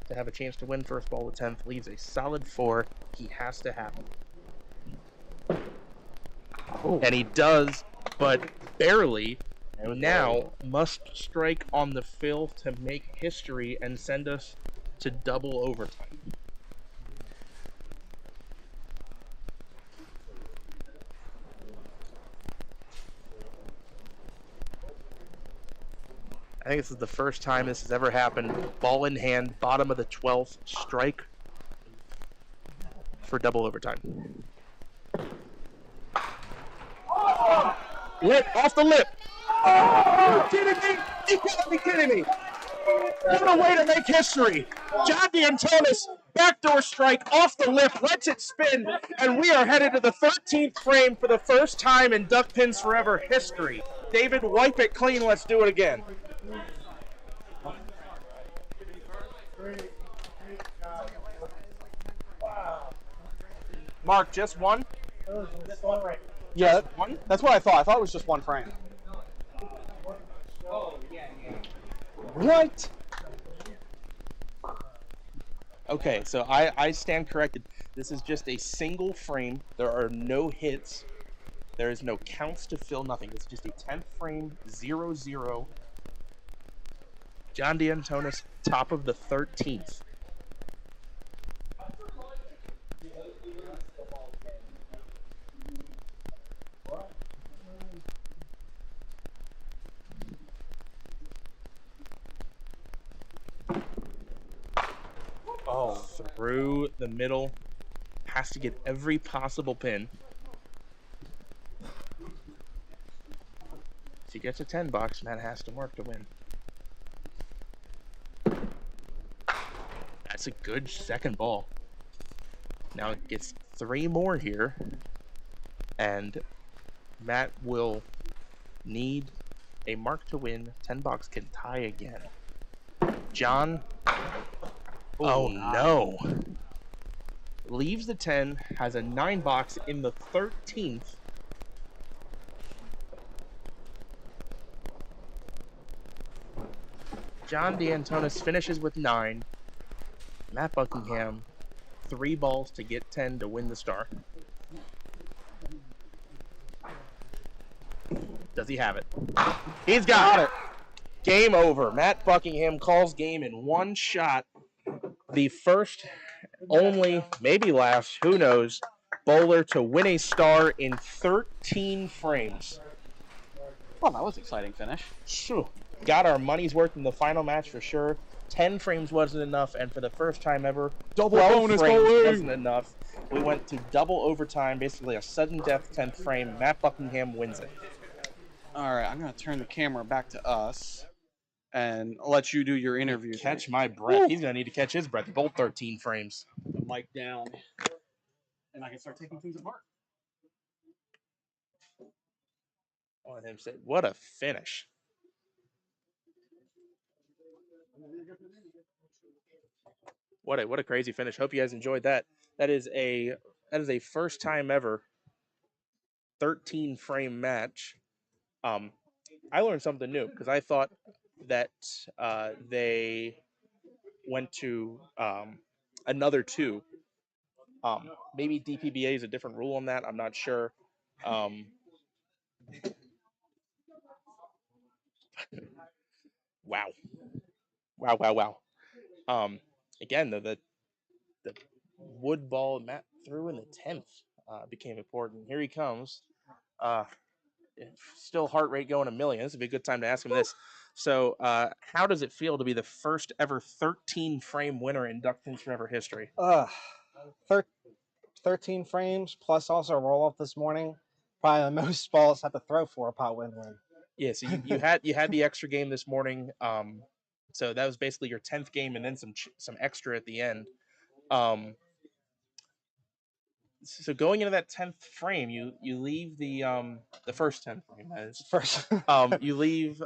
to have a chance to win first ball of the 10th leaves a solid 4. He has to have it. And he does, but barely. Now must strike on the fill to make history and send us to double overtime. I think this is the first time this has ever happened. Ball in hand, bottom of the 12th, strike for double overtime. Lip, off the lip. Oh, are you kidding me? You gotta be kidding me. What a way to make history. John D'Antonis, backdoor strike off the lip, lets it spin, and we are headed to the 13th frame for the first time in Duck Pins Forever history. David, wipe it clean. Let's do it again. Mark, just one? Just one right. Yeah, that's what I thought. I thought it was just 1 frame. What? Okay, so I stand corrected. This is just a single frame. There are no hits. There is no counts to fill, nothing. It's just a 10th frame, 0-0. John D'Antonis, top of the 13th. Oh, through the middle. Has to get every possible pin. If he gets a 10 box, Matt has to mark to win. That's a good second ball. Now it gets 3 more here. And Matt will need a mark to win. 10 box can tie again. John. Oh no. Leaves the 10, has a 9 box in the 13th. John D'Antonis finishes with 9. Matt Buckingham, 3 balls to get 10 to win the star. Does he have it? He's got it. Game over. Matt Buckingham calls game in one shot. The first, only, maybe last, who knows, bowler to win a star in 13 frames. Well, that was an exciting finish. Phew. Got our money's worth in the final match for sure. 10 frames wasn't enough, and for the first time ever, Double 12 bonus frames bowling. wasn't enough. We went to double overtime, basically a sudden death 10th frame. Matt Buckingham wins it. All right, I'm going to turn the camera back to us and let you do your interview. Catch my breath. He's going to need to catch his breath. Both 13 frames. The mic down. And I can start taking things apart. On him said, what a finish. What a crazy finish. Hope you guys enjoyed that. That is a first time ever 13 frame match. I learned something new because I thought that they went to another 2. Maybe DPBA is a different rule on that. I'm not sure. Wow. Again, the wood ball Matt threw in the 10th became important. Here he comes. Still heart rate going a million. This would be a good time to ask him this. So, how does it feel to be the first ever 13 frame winner in Duck Pins Forever history? 13 frames plus also a roll off this morning. Probably the most balls I have to throw for a pot win. Yeah, so you had the extra game this morning. So that was basically your 10th game and then some extra at the end. So going into that 10th frame, you leave the first 10th frame. That is. First. You leave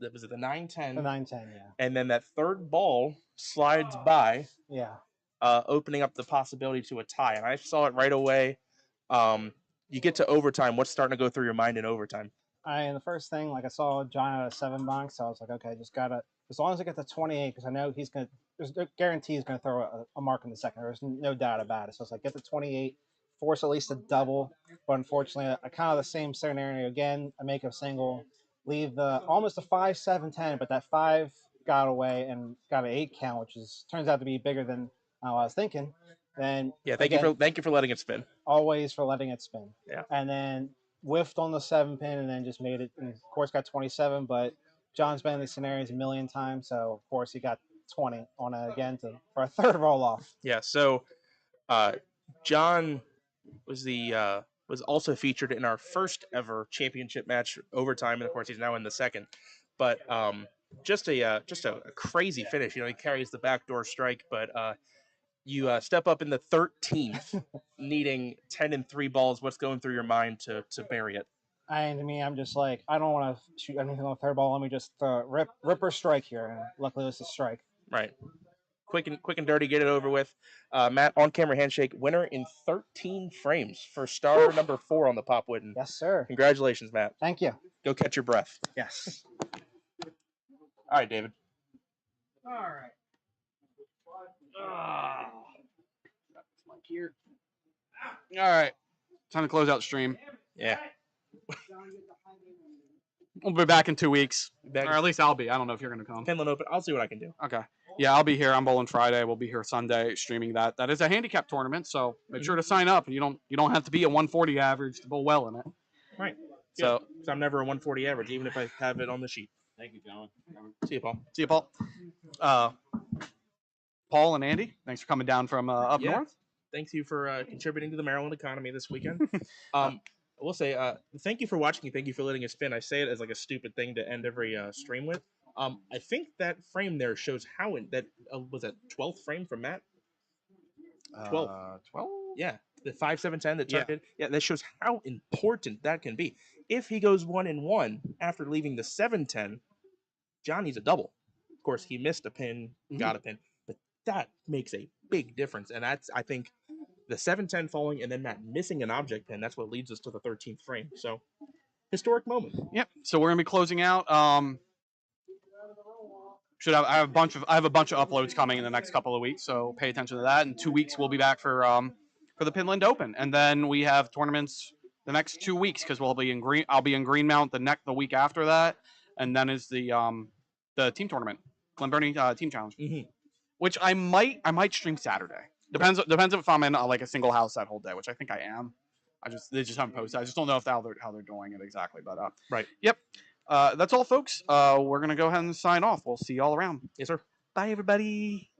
was it the 9-10? The 9-10, yeah. And then that third ball slides by. Yeah. Opening up the possibility to a tie. And I saw it right away. You get to overtime. What's starting to go through your mind in overtime? The first thing, like I saw John at a 7 box, so I was like, okay, just gotta, as long as I get to 28, because I know he's gonna, there's no guarantee he's gonna throw a mark in the second. There's no doubt about it. So it's like, get to 28, force at least a double. But unfortunately, I kind of the same scenario again. I make a single, leave the almost a 5, 7, 10, but that 5 got away and got an 8 count, which turns out to be bigger than I was thinking. Then yeah, thank you for letting it spin. Always for letting it spin. Yeah. And then whiffed on the 7 pin and then just made it, and of course got 27, but John's been in these scenarios a million times, so of course he got 20 on it again for a third roll off. Yeah, so John was also featured in our first ever championship match overtime, and of course he's now in the second. But just a crazy finish. He carries the backdoor strike, but you step up in the 13th, needing 10 and 3 balls. What's going through your mind to bury it? I'm just like, I don't want to shoot anything on the third ball. Let me just rip or strike here. And luckily, it's a strike. Right. Quick and dirty, get it over with. Matt, on camera handshake, winner in 13 frames for star number 4 on the Pop Whitten. Yes, sir. Congratulations, Matt. Thank you. Go catch your breath. Yes. All right, David. All right. Here. All right. Time to close out stream. Yeah. We'll be back in 2 weeks. Or Back- at least I'll be. I don't know if you're going to come. Pinland Open. I'll see what I can do. Okay. Yeah, I'll be here. I'm bowling Friday. We'll be here Sunday streaming that. That is a handicap tournament, so make sure to sign up. You don't have to be a 140 average to bowl well in it. Right. So I'm never a 140 average, even if I have it on the sheet. Thank you, gentlemen. See you, Paul. See you, Paul. Paul and Andy, thanks for coming down from up north. Thanks you for contributing to the Maryland economy this weekend. I will say thank you for watching. Thank you for letting us spin. I say it as like a stupid thing to end every stream with. I think that frame there shows how was that 12th frame from Matt. 12. 12? Yeah, the 5, 7, 10 that Chuck did. Yeah, that shows how important that can be. If he goes 1-1 after leaving the 7-10, John needs a double. Of course, he missed a pin, got a pin, but that makes a big difference. And that's, I think, the 7-10 falling and then that missing an object pin. That's what leads us to the 13th frame. So, historic moment. Yep. So we're gonna be closing out. I have a bunch of uploads coming in the next couple of weeks, so pay attention to that. In 2 weeks, we'll be back for the Pinland Open, and then we have tournaments the next 2 weeks because we'll be in Green. I'll be in Greenmount the week after that, and then is the team tournament, Glen Burnie team challenge, which I might stream Saturday. Depends if I'm in like a single house that whole day, which I think I am. They just haven't posted. I just don't know how they're doing it exactly. But right. Yep. That's all, folks. We're gonna go ahead and sign off. We'll see you all around. Yes, sir. Bye, everybody.